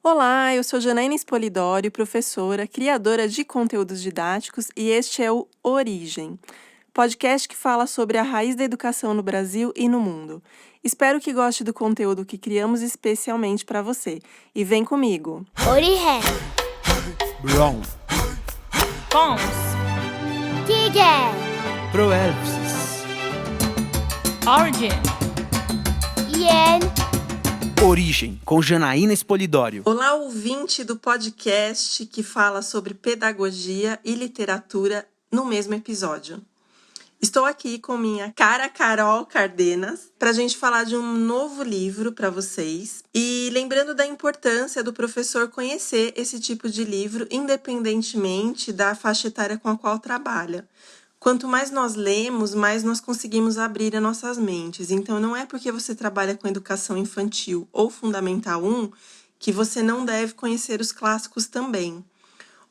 Olá, eu sou Janaína Spolidório, professora, criadora de conteúdos didáticos e este é o Origem, podcast que fala sobre a raiz da educação no Brasil e no mundo. Espero que goste do conteúdo que criamos especialmente para você. E vem comigo! Origem. Brown, Pons, Tiger. Proelpsis, Origin, Yen. Origem, com Janaína Spolidório. Olá, ouvinte do podcast que fala sobre pedagogia e literatura no mesmo episódio. Estou aqui com minha cara Carol Cardenas para a gente falar de um novo livro para vocês e lembrando da importância do professor conhecer esse tipo de livro independentemente da faixa etária com a qual trabalha. Quanto mais nós lemos, mais nós conseguimos abrir as nossas mentes. Então, não é porque você trabalha com educação infantil ou Fundamental 1 que você não deve conhecer os clássicos também.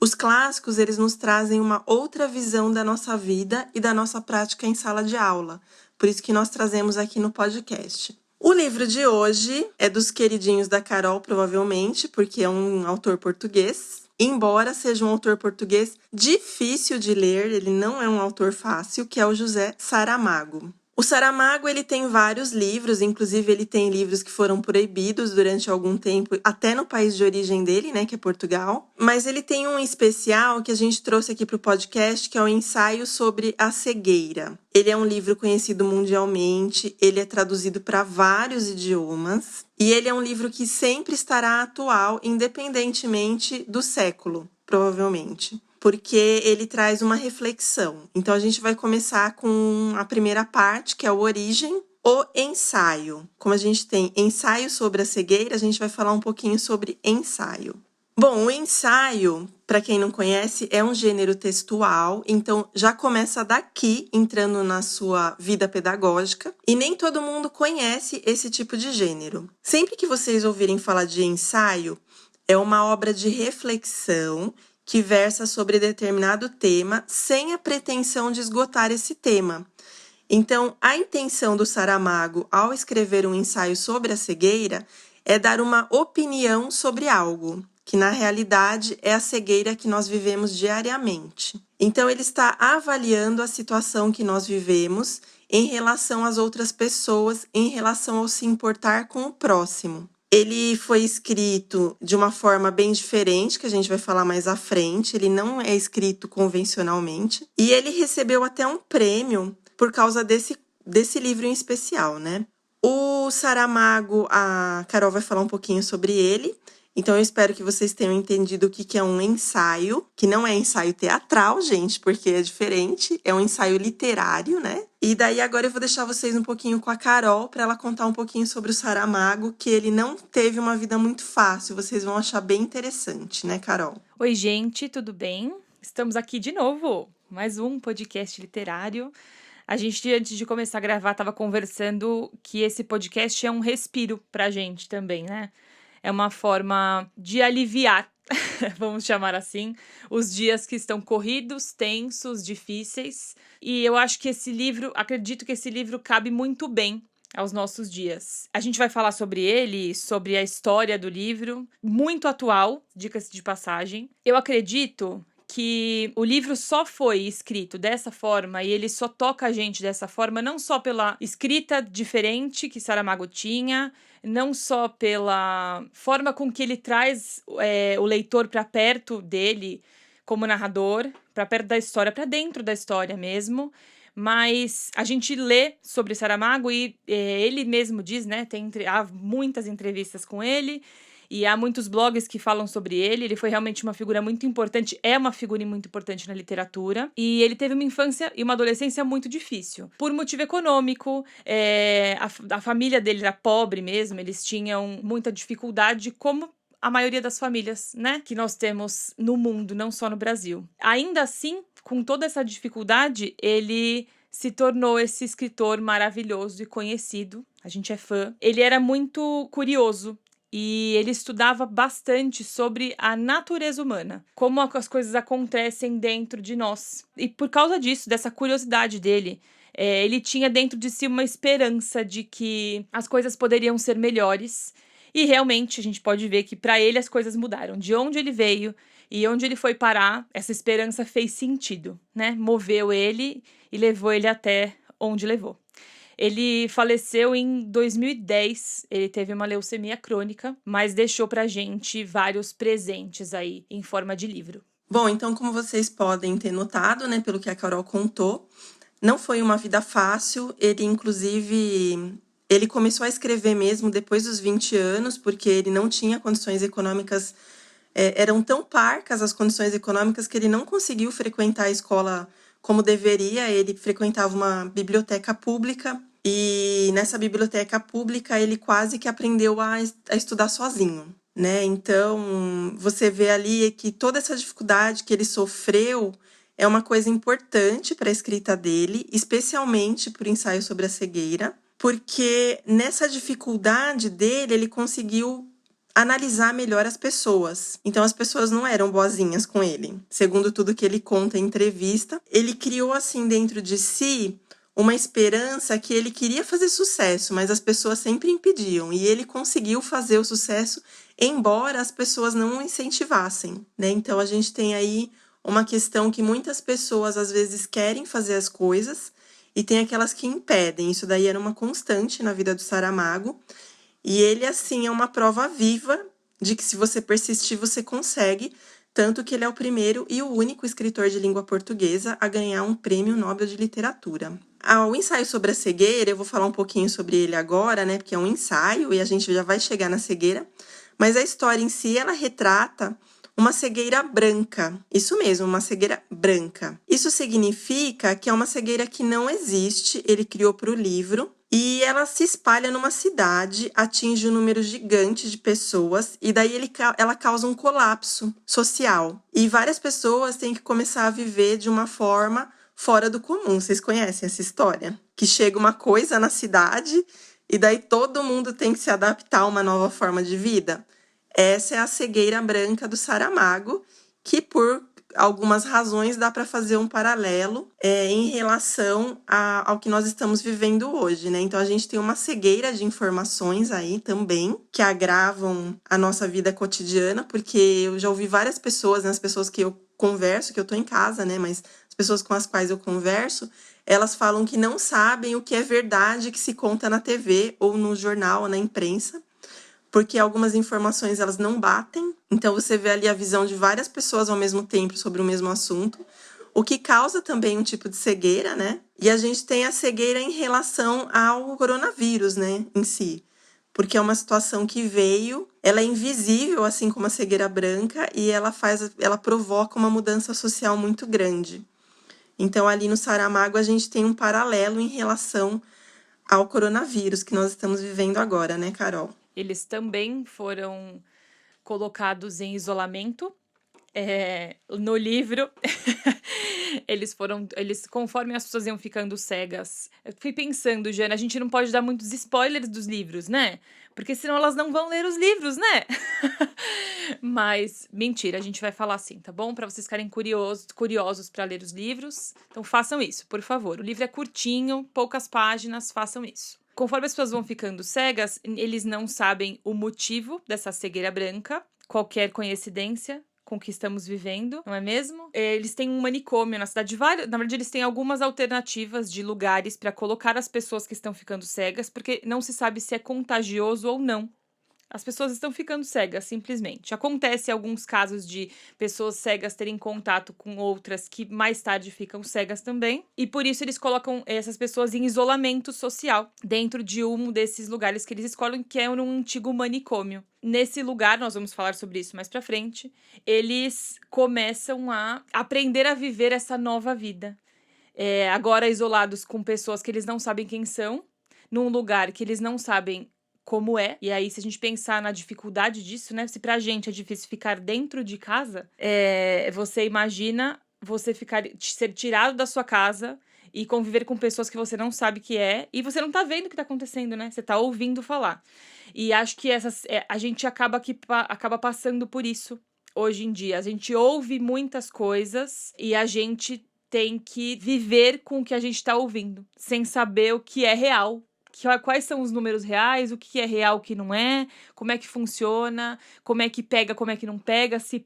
Os clássicos, eles nos trazem uma outra visão da nossa vida e da nossa prática em sala de aula. Por isso que nós trazemos aqui no podcast. O livro de hoje é dos queridinhos da Carol, provavelmente, porque é um autor português. Embora seja um autor português difícil de ler, ele não é um autor fácil, que é o José Saramago. O Saramago, ele tem vários livros, inclusive ele tem livros que foram proibidos durante algum tempo, até no país de origem dele, né, que é Portugal. Mas ele tem um especial que a gente trouxe aqui para o podcast, que é o Ensaio sobre a Cegueira. Ele é um livro conhecido mundialmente, ele é traduzido para vários idiomas, e ele é um livro que sempre estará atual, independentemente do século, provavelmente. Porque ele traz uma reflexão. Então, a gente vai começar com a primeira parte, que é o Origem, o ensaio. Como a gente tem ensaio sobre a cegueira, a gente vai falar um pouquinho sobre ensaio. Bom, o ensaio, para quem não conhece, é um gênero textual, então já começa daqui, entrando na sua vida pedagógica, e nem todo mundo conhece esse tipo de gênero. Sempre que vocês ouvirem falar de ensaio, é uma obra de reflexão que versa sobre determinado tema sem a pretensão de esgotar esse tema. Então, a intenção do Saramago ao escrever um ensaio sobre a cegueira é dar uma opinião sobre algo, que na realidade é a cegueira que nós vivemos diariamente. Então, ele está avaliando a situação que nós vivemos em relação às outras pessoas, em relação ao se importar com o próximo. Ele foi escrito de uma forma bem diferente, que a gente vai falar mais à frente. Ele não é escrito convencionalmente. E ele recebeu até um prêmio por causa desse livro em especial, né? O Saramago, a Carol vai falar um pouquinho sobre ele. Então, eu espero que vocês tenham entendido o que é um ensaio, que não é ensaio teatral, gente, porque é diferente, é um ensaio literário, né? E daí agora eu vou deixar vocês um pouquinho com a Carol para ela contar um pouquinho sobre o Saramago, que ele não teve uma vida muito fácil, vocês vão achar bem interessante, né, Carol? Oi, gente, tudo bem? Estamos aqui de novo, mais um podcast literário. A gente, antes de começar a gravar, estava conversando que esse podcast é um respiro pra gente também, né? É uma forma de aliviar, vamos chamar assim, os dias que estão corridos, tensos, difíceis. E eu acho que acredito que esse livro cabe muito bem aos nossos dias. A gente vai falar sobre ele, sobre a história do livro, muito atual, diga-se de passagem. Eu acredito que o livro só foi escrito dessa forma e ele só toca a gente dessa forma, não só pela escrita diferente que Saramago tinha, não só pela forma com que ele traz o leitor para perto dele como narrador, para perto da história, para dentro da história mesmo. Mas a gente lê sobre Saramago e ele mesmo diz, né? Há muitas entrevistas com ele e há muitos blogs que falam sobre ele. Ele foi realmente uma figura muito importante, é uma figura muito importante na literatura. E ele teve uma infância e uma adolescência muito difícil. Por motivo econômico, a família dele era pobre mesmo, eles tinham muita dificuldade, como a maioria das famílias, né, que nós temos no mundo, não só no Brasil. Ainda assim, com toda essa dificuldade, ele se tornou esse escritor maravilhoso e conhecido. A gente é fã. Ele era muito curioso e ele estudava bastante sobre a natureza humana, como as coisas acontecem dentro de nós. E por causa disso, dessa curiosidade dele, ele tinha dentro de si uma esperança de que as coisas poderiam ser melhores E realmente a gente pode ver que para ele as coisas mudaram. De onde ele veio e onde ele foi parar, essa esperança fez sentido, né? Moveu ele e levou ele até onde levou. Ele faleceu em 2010, ele teve uma leucemia crônica, mas deixou pra gente vários presentes aí em forma de livro. Bom, então, como vocês podem ter notado, né, pelo que a Carol contou, não foi uma vida fácil. Ele, inclusive, ele começou a escrever mesmo depois dos 20 anos, porque ele não tinha condições econômicas, eram tão parcas as condições econômicas que ele não conseguiu frequentar a escola como deveria. Ele frequentava uma biblioteca pública e nessa biblioteca pública ele quase que aprendeu a estudar sozinho, né? Então, você vê ali que toda essa dificuldade que ele sofreu é uma coisa importante para a escrita dele, especialmente para o ensaio sobre a cegueira, porque nessa dificuldade dele, ele conseguiu analisar melhor as pessoas. Então, as pessoas não eram boazinhas com ele. Segundo tudo que ele conta em entrevista, ele criou, assim, dentro de si, uma esperança que ele queria fazer sucesso, mas as pessoas sempre impediam. E ele conseguiu fazer o sucesso, embora as pessoas não o incentivassem, né? Então, a gente tem aí uma questão que muitas pessoas, às vezes, querem fazer as coisas e tem aquelas que impedem. Isso daí era uma constante na vida do Saramago. E ele, assim, é uma prova viva de que se você persistir, você consegue. Tanto que ele é o primeiro e o único escritor de língua portuguesa a ganhar um prêmio Nobel de Literatura. O ensaio sobre a cegueira, eu vou falar um pouquinho sobre ele agora, né? Porque é um ensaio e a gente já vai chegar na cegueira. Mas a história em si, ela retrata uma cegueira branca. Isso mesmo, uma cegueira branca. Isso significa que é uma cegueira que não existe, ele criou para o livro, e ela se espalha numa cidade, atinge um número gigante de pessoas, e daí ela causa um colapso social. E várias pessoas têm que começar a viver de uma forma fora do comum. Vocês conhecem essa história? Que chega uma coisa na cidade, e daí todo mundo tem que se adaptar a uma nova forma de vida. Essa é a cegueira branca do Saramago, que por algumas razões dá para fazer um paralelo em relação ao que nós estamos vivendo hoje, né? Então, a gente tem uma cegueira de informações aí também, que agravam a nossa vida cotidiana, porque eu já ouvi várias pessoas, né, as pessoas que eu converso, que eu tô em casa, né, mas as pessoas com as quais eu converso, elas falam que não sabem o que é verdade que se conta na TV ou no jornal ou na imprensa, porque algumas informações elas não batem. Então, você vê ali a visão de várias pessoas ao mesmo tempo sobre o mesmo assunto, o que causa também um tipo de cegueira, né? E a gente tem a cegueira em relação ao coronavírus, né, em si, porque é uma situação que veio, ela é invisível, assim como a cegueira branca, e ela provoca uma mudança social muito grande. Então, ali no Saramago, a gente tem um paralelo em relação ao coronavírus que nós estamos vivendo agora, né, Carol? Eles também foram colocados em isolamento. No livro, conforme as pessoas iam ficando cegas, eu fui pensando, Jana, a gente não pode dar muitos spoilers dos livros, né? Porque senão elas não vão ler os livros, né? Mas, mentira, a gente vai falar assim, tá bom? Pra vocês ficarem curiosos pra ler os livros. Então, façam isso, por favor. O livro é curtinho, poucas páginas, façam isso. Conforme as pessoas vão ficando cegas, eles não sabem o motivo dessa cegueira branca, qualquer coincidência com o que estamos vivendo, não é mesmo? Eles têm um manicômio na cidade, na verdade eles têm algumas alternativas de lugares para colocar as pessoas que estão ficando cegas, porque não se sabe se é contagioso ou não. As pessoas estão ficando cegas, simplesmente. Acontece alguns casos de pessoas cegas terem contato com outras que mais tarde ficam cegas também. E por isso eles colocam essas pessoas em isolamento social dentro de um desses lugares que eles escolhem, que é um antigo manicômio. Nesse lugar, nós vamos falar sobre isso mais pra frente, eles começam a aprender a viver essa nova vida. Agora isolados com pessoas que eles não sabem quem são, num lugar que eles não sabem como é, e aí se a gente pensar na dificuldade disso, né, se pra gente é difícil ficar dentro de casa, você imagina você ser tirado da sua casa e conviver com pessoas que você não sabe que e você não tá vendo o que tá acontecendo, né, você tá ouvindo falar. E acho que a gente acaba passando por isso hoje em dia. A gente ouve muitas coisas e a gente tem que viver com o que a gente tá ouvindo, sem saber o que é real, quais são os números reais, o que é real, o que não é, como é que funciona, como é que pega, como é que não pega, se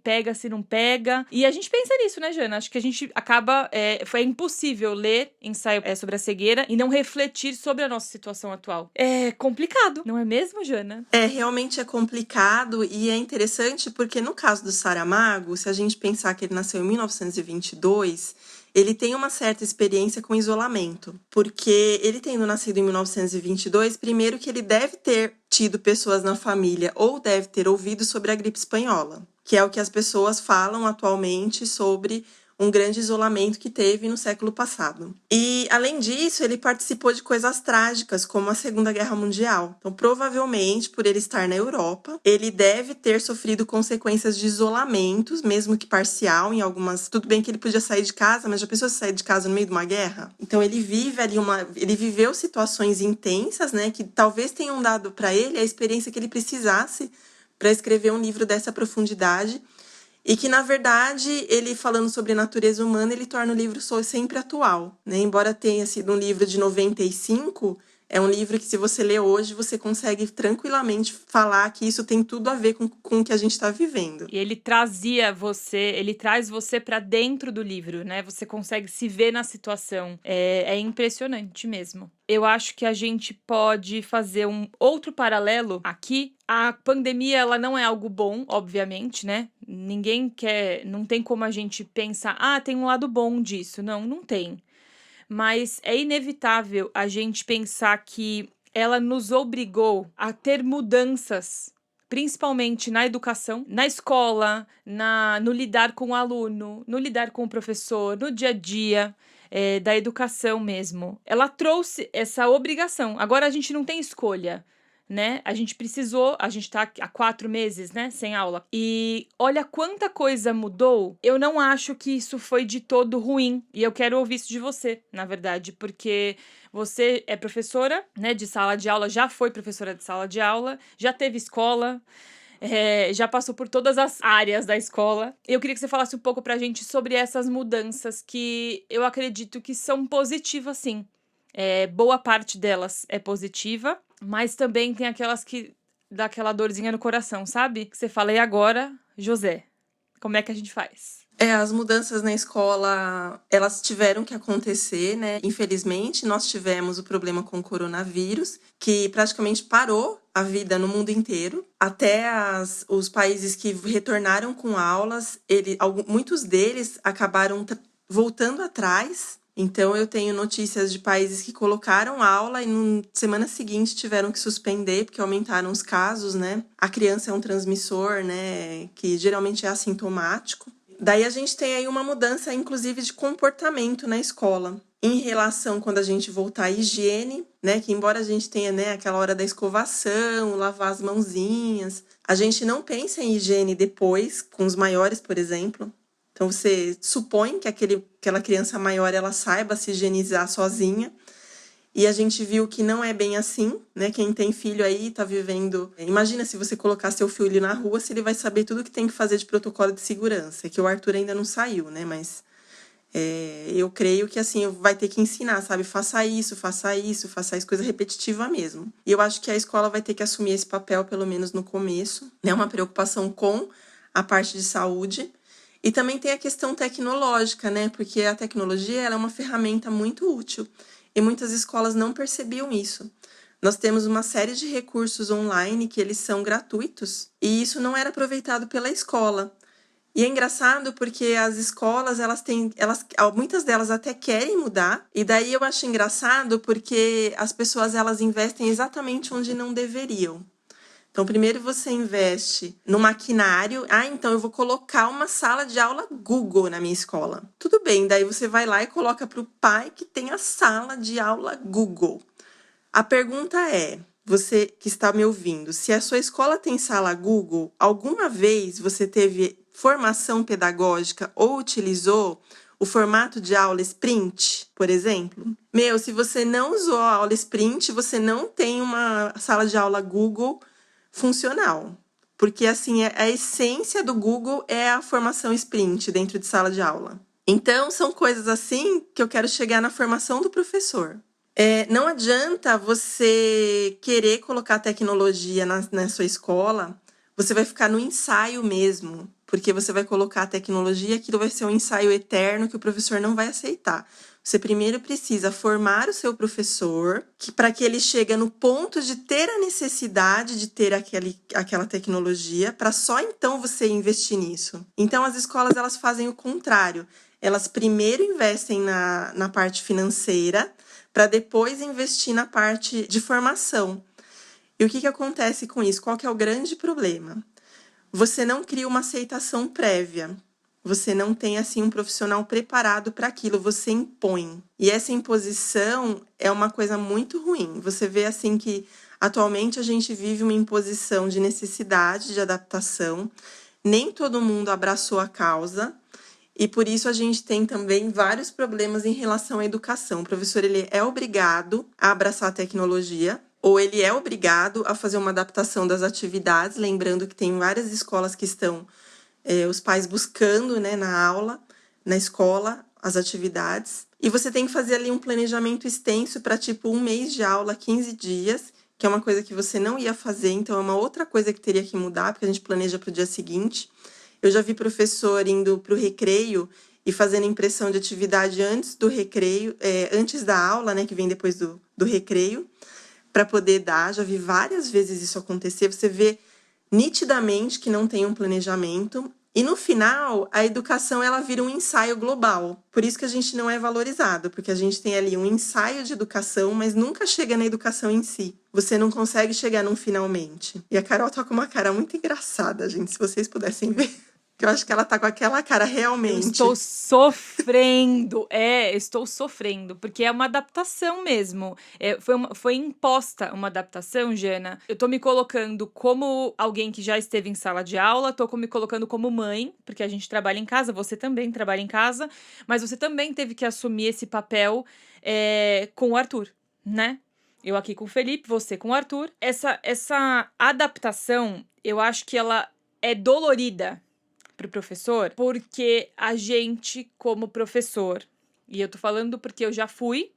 não pega. E a gente pensa nisso, né, Jana? Acho que a gente acaba... Foi impossível ler ensaio sobre a cegueira e não refletir sobre a nossa situação atual. É complicado, não é mesmo, Jana? Realmente é complicado e é interessante porque no caso do Saramago, se a gente pensar que ele nasceu em 1922, ele tem uma certa experiência com isolamento, porque ele tendo nascido em 1922, primeiro que ele deve ter tido pessoas na família ou deve ter ouvido sobre a gripe espanhola, que é o que as pessoas falam atualmente sobre um grande isolamento que teve no século passado. E, além disso, ele participou de coisas trágicas, como a Segunda Guerra Mundial. Então, provavelmente, por ele estar na Europa, ele deve ter sofrido consequências de isolamentos, mesmo que parcial, em algumas... Tudo bem que ele podia sair de casa, mas já pensou se sair de casa no meio de uma guerra? Então, ele viveu situações intensas, né, que talvez tenham dado para ele a experiência que ele precisasse para escrever um livro dessa profundidade. E que, na verdade, ele falando sobre a natureza humana, ele torna o livro sempre atual, né? Embora tenha sido um livro de 95, é um livro que, se você lê hoje, você consegue tranquilamente falar que isso tem tudo a ver com o que a gente está vivendo. E ele traz você para dentro do livro, né? Você consegue se ver na situação. É impressionante mesmo. Eu acho que a gente pode fazer um outro paralelo aqui. A pandemia, ela não é algo bom, obviamente, né? Não tem como a gente pensar, tem um lado bom disso. Não tem. Mas é inevitável a gente pensar que ela nos obrigou a ter mudanças, principalmente na educação, na escola, no lidar com o aluno, no lidar com o professor, no dia a dia, da educação mesmo. Ela trouxe essa obrigação. Agora a gente não tem escolha, né? A gente tá há 4 meses, né, sem aula. E olha quanta coisa mudou. Eu não acho que isso foi de todo ruim. E eu quero ouvir isso de você, na verdade, porque você é professora, né, de sala de aula, já foi professora de sala de aula, já teve escola, já passou por todas as áreas da escola. Eu queria que você falasse um pouco pra gente sobre essas mudanças que eu acredito que são positivas, sim. Boa parte delas é positiva, mas também tem aquelas que dá aquela dorzinha no coração, sabe? Que você fala, e agora, José, como é que a gente faz? As mudanças na escola, elas tiveram que acontecer, né? Infelizmente, nós tivemos o problema com o coronavírus, que praticamente parou a vida no mundo inteiro. Até os países que retornaram com aulas, muitos deles acabaram voltando atrás. Então, eu tenho notícias de países que colocaram aula e na semana seguinte tiveram que suspender porque aumentaram os casos, né? A criança é um transmissor, né? Que geralmente é assintomático. Daí a gente tem aí uma mudança, inclusive, de comportamento na escola. Em relação quando a gente voltar à higiene, né? Que embora a gente tenha, né, aquela hora da escovação, lavar as mãozinhas, a gente não pensa em higiene depois, com os maiores, por exemplo. Então, você supõe que aquela criança maior, ela saiba se higienizar sozinha. E a gente viu que não é bem assim, né? Quem tem filho aí tá vivendo... Imagina se você colocar seu filho na rua, se ele vai saber tudo que tem que fazer de protocolo de segurança. Que o Arthur ainda não saiu, né? Mas eu creio que, assim, vai ter que ensinar, sabe? Faça isso, coisa repetitiva mesmo. E eu acho que a escola vai ter que assumir esse papel, pelo menos no começo, né? Uma preocupação com a parte de saúde. E também tem a questão tecnológica, né? Porque a tecnologia, ela é uma ferramenta muito útil. E muitas escolas não percebiam isso. Nós temos uma série de recursos online que eles são gratuitos. E isso não era aproveitado pela escola. E é engraçado porque as escolas, muitas delas até querem mudar. E daí eu acho engraçado porque as pessoas, elas investem exatamente onde não deveriam. Então, primeiro você investe no maquinário. Então eu vou colocar uma sala de aula Google na minha escola. Tudo bem, daí você vai lá e coloca para o pai que tem a sala de aula Google. A pergunta é, você que está me ouvindo, se a sua escola tem sala Google, alguma vez você teve formação pedagógica ou utilizou o formato de aula Sprint, por exemplo? Se você não usou a aula Sprint, você não tem uma sala de aula Google funcional, porque assim a essência do Google é a formação Sprint dentro de sala de aula. Então são coisas assim que eu quero chegar na formação do professor. Não adianta você querer colocar tecnologia na sua escola, você vai ficar no ensaio mesmo, porque você vai colocar a tecnologia e aquilo vai ser um ensaio eterno que o professor não vai aceitar. Você primeiro precisa formar o seu professor para que ele chegue no ponto de ter a necessidade de ter aquela tecnologia, para só então você investir nisso. Então, as escolas elas fazem o contrário. Elas primeiro investem na parte financeira, para depois investir na parte de formação. E o que acontece com isso? Qual que é o grande problema? Você não cria uma aceitação prévia. Você não tem, assim, um profissional preparado para aquilo, você impõe. E essa imposição é uma coisa muito ruim. Você vê, assim, que atualmente a gente vive uma imposição de necessidade de adaptação. Nem todo mundo abraçou a causa. E por isso a gente tem também vários problemas em relação à educação. O professor ele é obrigado a abraçar a tecnologia, ou ele é obrigado a fazer uma adaptação das atividades, lembrando que tem várias escolas que estão os pais buscando, né, na aula, na escola, as atividades. E você tem que fazer ali um planejamento extenso para, tipo, 1 mês de aula, 15 dias, que é uma coisa que você não ia fazer, então é uma outra coisa que teria que mudar, porque a gente planeja para o dia seguinte. Eu já vi professor indo para o recreio e fazendo impressão de atividade antes do recreio, antes da aula, né, que vem depois do recreio, para poder dar. Já vi várias vezes isso acontecer. Você vê nitidamente que não tem um planejamento. E no final, a educação ela vira um ensaio global. Por isso que a gente não é valorizado, porque a gente tem ali um ensaio de educação, mas nunca chega na educação em si. Você não consegue chegar num finalmente. E a Carol tá com uma cara muito engraçada, gente, se vocês pudessem ver. Eu acho que ela tá com aquela cara realmente. Eu estou sofrendo, estou sofrendo, porque é uma adaptação mesmo. Foi imposta uma adaptação, Jana. Eu tô me colocando como alguém que já esteve em sala de aula, tô me colocando como mãe, porque a gente trabalha em casa, você também trabalha em casa, mas você também teve que assumir esse papel com o Arthur, né? Eu aqui com o Felipe, você com o Arthur. Essa adaptação, eu acho que ela é dolorida pro professor, porque a gente, como professor, e eu tô falando porque eu já fui,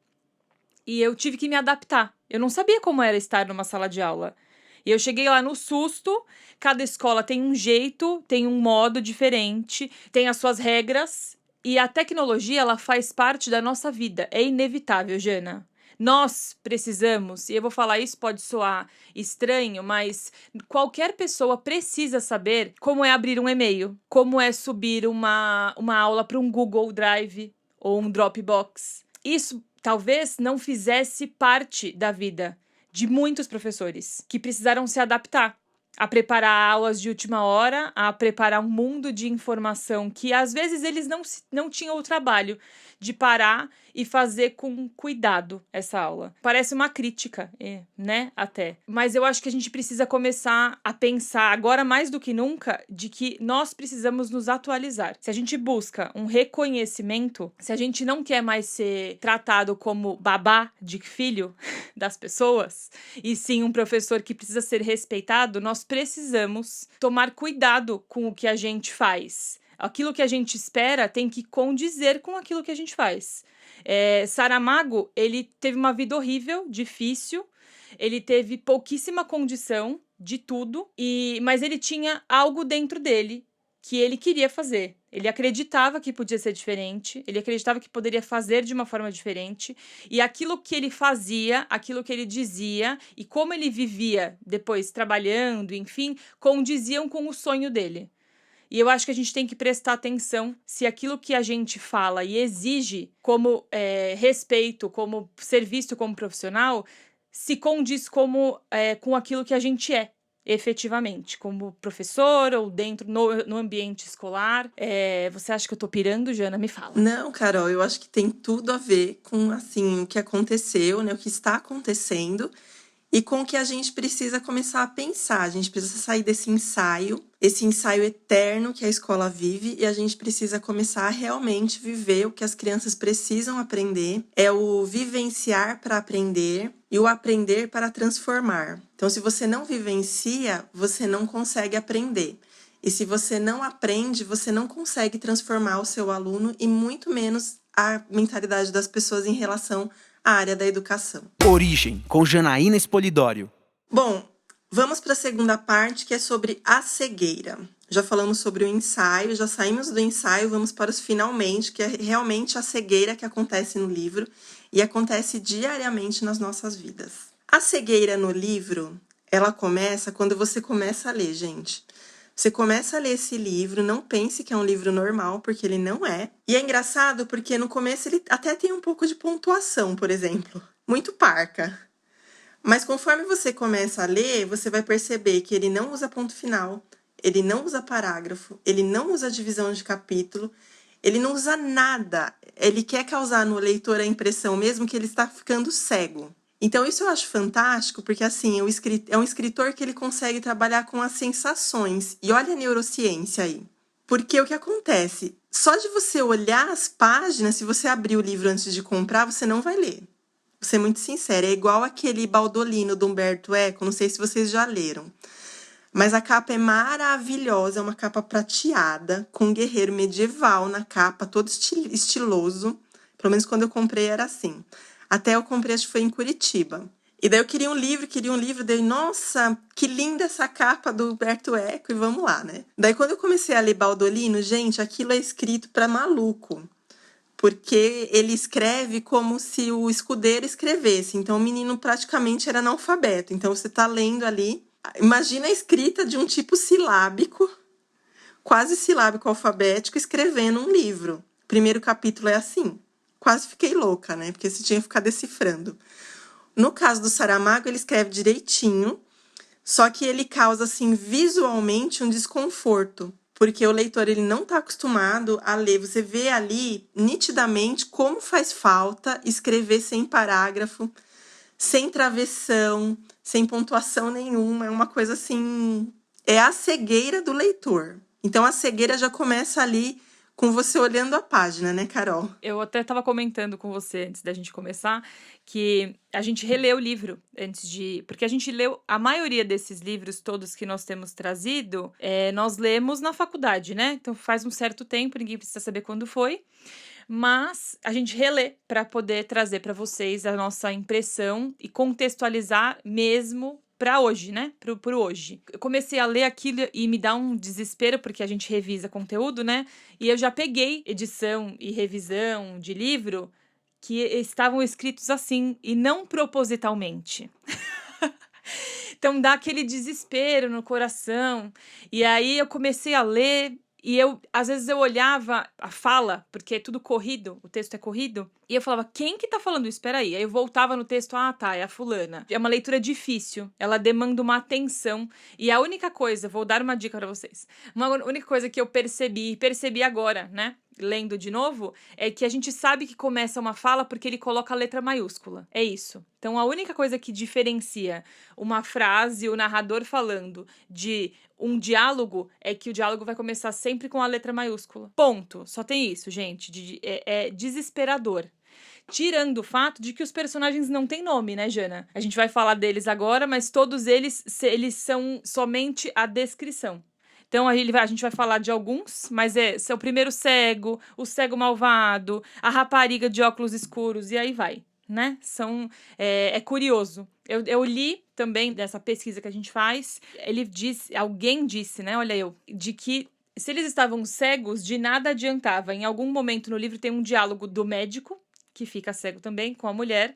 e eu tive que me adaptar. Eu não sabia como era estar numa sala de aula. E eu cheguei lá no susto, cada escola tem um jeito, tem um modo diferente, tem as suas regras, e a tecnologia, ela faz parte da nossa vida. É inevitável, Jana. Nós precisamos, e eu vou falar isso, pode soar estranho, mas qualquer pessoa precisa saber como é abrir um e-mail, como é subir uma aula para um Google Drive ou um Dropbox. Isso talvez não fizesse parte da vida de muitos professores que precisaram se adaptar a preparar aulas de última hora, a preparar um mundo de informação que às vezes eles não tinham o trabalho de parar e fazer com cuidado essa aula. Parece uma crítica, né, até. Mas eu acho que a gente precisa começar a pensar, agora mais do que nunca, de que nós precisamos nos atualizar. Se a gente busca um reconhecimento, se a gente não quer mais ser tratado como babá de filho das pessoas, e sim um professor que precisa ser respeitado, nós precisamos tomar cuidado com o que a gente faz. Aquilo que a gente espera tem que condizer com aquilo que a gente faz. Saramago, ele teve uma vida horrível, difícil, ele teve pouquíssima condição de tudo, mas ele tinha algo dentro dele que ele queria fazer. Ele acreditava que podia ser diferente, ele acreditava que poderia fazer de uma forma diferente, e aquilo que ele fazia, aquilo que ele dizia, e como ele vivia depois trabalhando, enfim, condiziam com o sonho dele. E eu acho que a gente tem que prestar atenção se aquilo que a gente fala e exige como respeito, como ser visto como profissional, se condiz com aquilo que a gente é, efetivamente, como professor ou dentro no ambiente escolar. Você acha que eu tô pirando, Jana? Me fala. Não, Carol, eu acho que tem tudo a ver com, assim, o que aconteceu, né, o que está acontecendo e com o que a gente precisa começar a pensar. A gente precisa sair desse ensaio, esse ensaio eterno que a escola vive, e a gente precisa começar a realmente viver o que as crianças precisam aprender. É o vivenciar para aprender e o aprender para transformar. Então, se você não vivencia, você não consegue aprender. E se você não aprende, você não consegue transformar o seu aluno e muito menos a mentalidade das pessoas em relação a área da educação. Origem, com Janaína Espolidório. Bom, vamos para a segunda parte, que é sobre a cegueira. Já falamos sobre o ensaio, já saímos do ensaio, vamos para os finalmente, que é realmente a cegueira que acontece no livro e acontece diariamente nas nossas vidas. A cegueira no livro, ela começa quando você começa a ler, gente. Você começa a ler esse livro, não pense que é um livro normal, porque ele não é. E é engraçado porque no começo ele até tem um pouco de pontuação, por exemplo. Muito parca. Mas conforme você começa a ler, você vai perceber que ele não usa ponto final, ele não usa parágrafo, ele não usa divisão de capítulo, ele não usa nada. Ele quer causar no leitor a impressão mesmo que ele está ficando cego. Então isso eu acho fantástico, porque assim, é um escritor que ele consegue trabalhar com as sensações. E olha a neurociência aí. Porque o que acontece? Só de você olhar as páginas, se você abrir o livro antes de comprar, você não vai ler. Vou ser muito sincera, é igual aquele Baldolino do Umberto Eco, não sei se vocês já leram. Mas a capa é maravilhosa, é uma capa prateada, com um guerreiro medieval na capa, todo estiloso. Pelo menos quando eu comprei era assim. Até eu comprei, acho que foi em Curitiba. E daí eu queria um livro, daí, nossa, que linda essa capa do Umberto Eco, e vamos lá, né? Daí quando eu comecei a ler Baldolino, gente, aquilo é escrito para maluco. Porque ele escreve como se o escudeiro escrevesse. Então, o menino praticamente era analfabeto. Então, você está lendo ali. Imagina a escrita de um tipo silábico, quase silábico alfabético, escrevendo um livro. O primeiro capítulo é assim. Quase fiquei louca, né? Porque você tinha que ficar decifrando. No caso do Saramago, ele escreve direitinho, só que ele causa, assim, visualmente um desconforto. Porque o leitor ele não está acostumado a ler. Você vê ali, nitidamente, como faz falta escrever sem parágrafo, sem travessão, sem pontuação nenhuma. É uma coisa assim... É a cegueira do leitor. Então, a cegueira já começa ali com você olhando a página, né, Carol? Eu até estava comentando com você, antes da gente começar, que a gente releu o livro antes de... Porque a gente leu... A maioria desses livros todos que nós temos trazido, nós lemos na faculdade, né? Então, faz um certo tempo, ninguém precisa saber quando foi. Mas a gente relê para poder trazer para vocês a nossa impressão e contextualizar mesmo para hoje, né? Pro hoje. Eu comecei a ler aquilo e me dá um desespero, porque a gente revisa conteúdo, né? E eu já peguei edição e revisão de livro que estavam escritos assim, e não propositalmente. Então dá aquele desespero no coração. E aí eu comecei a ler... E às vezes eu olhava a fala, porque é tudo corrido, o texto é corrido, e eu falava, quem que tá falando isso? Peraí. Aí eu voltava no texto, tá, é a fulana. É uma leitura difícil, ela demanda uma atenção. E a única coisa, vou dar uma dica pra vocês, uma única coisa que eu percebi agora, né? Lendo de novo, é que a gente sabe que começa uma fala porque ele coloca a letra maiúscula. É isso. Então, a única coisa que diferencia uma frase, o narrador falando, de um diálogo, é que o diálogo vai começar sempre com a letra maiúscula. Ponto. Só tem isso, gente. É desesperador. Tirando o fato de que os personagens não têm nome, né, Jana? A gente vai falar deles agora, mas todos eles são somente a descrição. Então, a gente vai falar de alguns, mas é o primeiro cego, o cego malvado, a rapariga de óculos escuros, e aí vai, né? É curioso. Eu li também dessa pesquisa que a gente faz, alguém disse, né, de que se eles estavam cegos, de nada adiantava. Em algum momento no livro tem um diálogo do médico, que fica cego também, com a mulher,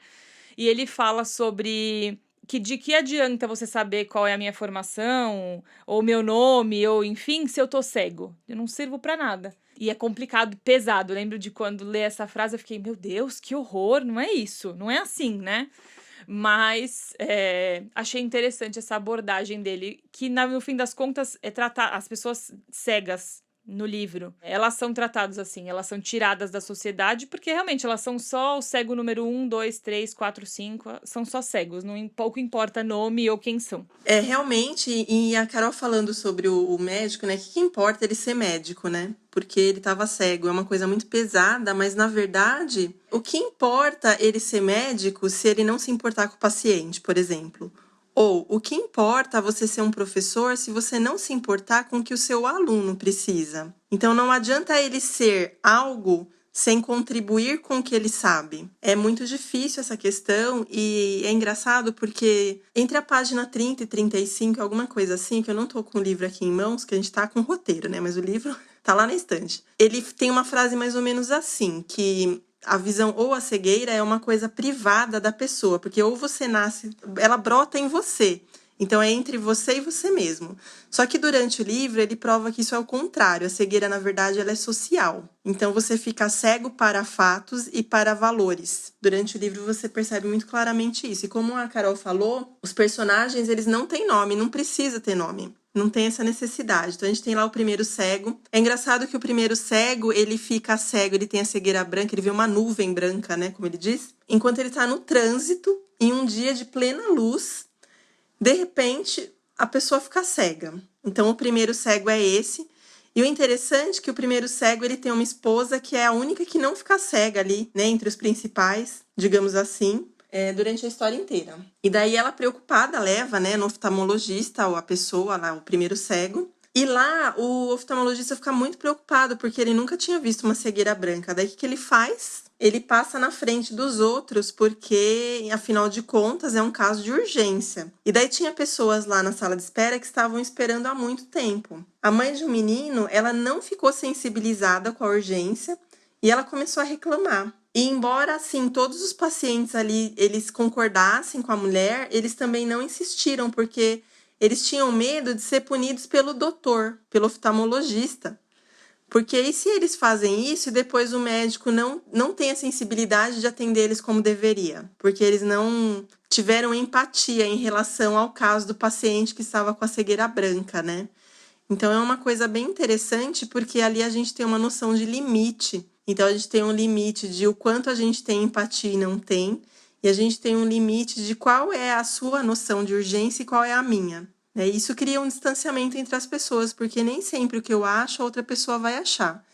e ele fala sobre... de que adianta você saber qual é a minha formação, ou meu nome, ou enfim, se eu tô cego? Eu não sirvo pra nada. E é complicado, pesado. Eu lembro de quando li essa frase, eu fiquei, meu Deus, que horror, não é isso, não é assim, né? Mas achei interessante essa abordagem dele, que no fim das contas é tratar as pessoas cegas no livro. Elas são tratadas assim, elas são tiradas da sociedade, porque realmente elas são só o cego número 1, 2, 3, 4, 5, são só cegos, pouco importa nome ou quem são. Realmente, e a Carol falando sobre o médico, né, que importa ele ser médico, né, porque ele estava cego, é uma coisa muito pesada, mas na verdade, o que importa ele ser médico se ele não se importar com o paciente, por exemplo? Ou o que importa você ser um professor se você não se importar com o que o seu aluno precisa? Então não adianta ele ser algo sem contribuir com o que ele sabe. É muito difícil essa questão e é engraçado porque entre a página 30 e 35, alguma coisa assim, que eu não tô com o livro aqui em mãos, que a gente tá com o roteiro, né? Mas o livro tá lá na estante. Ele tem uma frase mais ou menos assim, que a visão ou a cegueira é uma coisa privada da pessoa, porque ou você nasce, ela brota em você. Então, é entre você e você mesmo. Só que durante o livro, ele prova que isso é o contrário. A cegueira, na verdade, ela é social. Então, você fica cego para fatos e para valores. Durante o livro, você percebe muito claramente isso. E como a Carol falou, os personagens, eles não têm nome, não precisa ter nome. Não tem essa necessidade. Então, a gente tem lá o primeiro cego. É engraçado que o primeiro cego, ele fica cego, ele tem a cegueira branca, ele vê uma nuvem branca, né, como ele diz. Enquanto ele está no trânsito, em um dia de plena luz, de repente, a pessoa fica cega. Então, o primeiro cego é esse. E o interessante é que o primeiro cego, ele tem uma esposa que é a única que não fica cega ali, né, entre os principais, digamos assim, durante a história inteira. E daí ela, preocupada, leva, né, no oftalmologista, ou a pessoa lá, o primeiro cego. E lá, o oftalmologista fica muito preocupado, porque ele nunca tinha visto uma cegueira branca. Daí, o que ele faz? Ele passa na frente dos outros, porque, afinal de contas, é um caso de urgência. E daí tinha pessoas lá na sala de espera que estavam esperando há muito tempo. A mãe de um menino, ela não ficou sensibilizada com a urgência e ela começou a reclamar. E embora, assim, todos os pacientes ali, eles concordassem com a mulher, eles também não insistiram, porque eles tinham medo de ser punidos pelo doutor, pelo oftalmologista. Porque e se eles fazem isso e depois o médico não tem a sensibilidade de atender eles como deveria? Porque eles não tiveram empatia em relação ao caso do paciente que estava com a cegueira branca, né? Então, é uma coisa bem interessante, porque ali a gente tem uma noção de limite. Então, a gente tem um limite de o quanto a gente tem empatia e não tem, e a gente tem um limite de qual é a sua noção de urgência e qual é a minha. Isso cria um distanciamento entre as pessoas, porque nem sempre o que eu acho, a outra pessoa vai achar.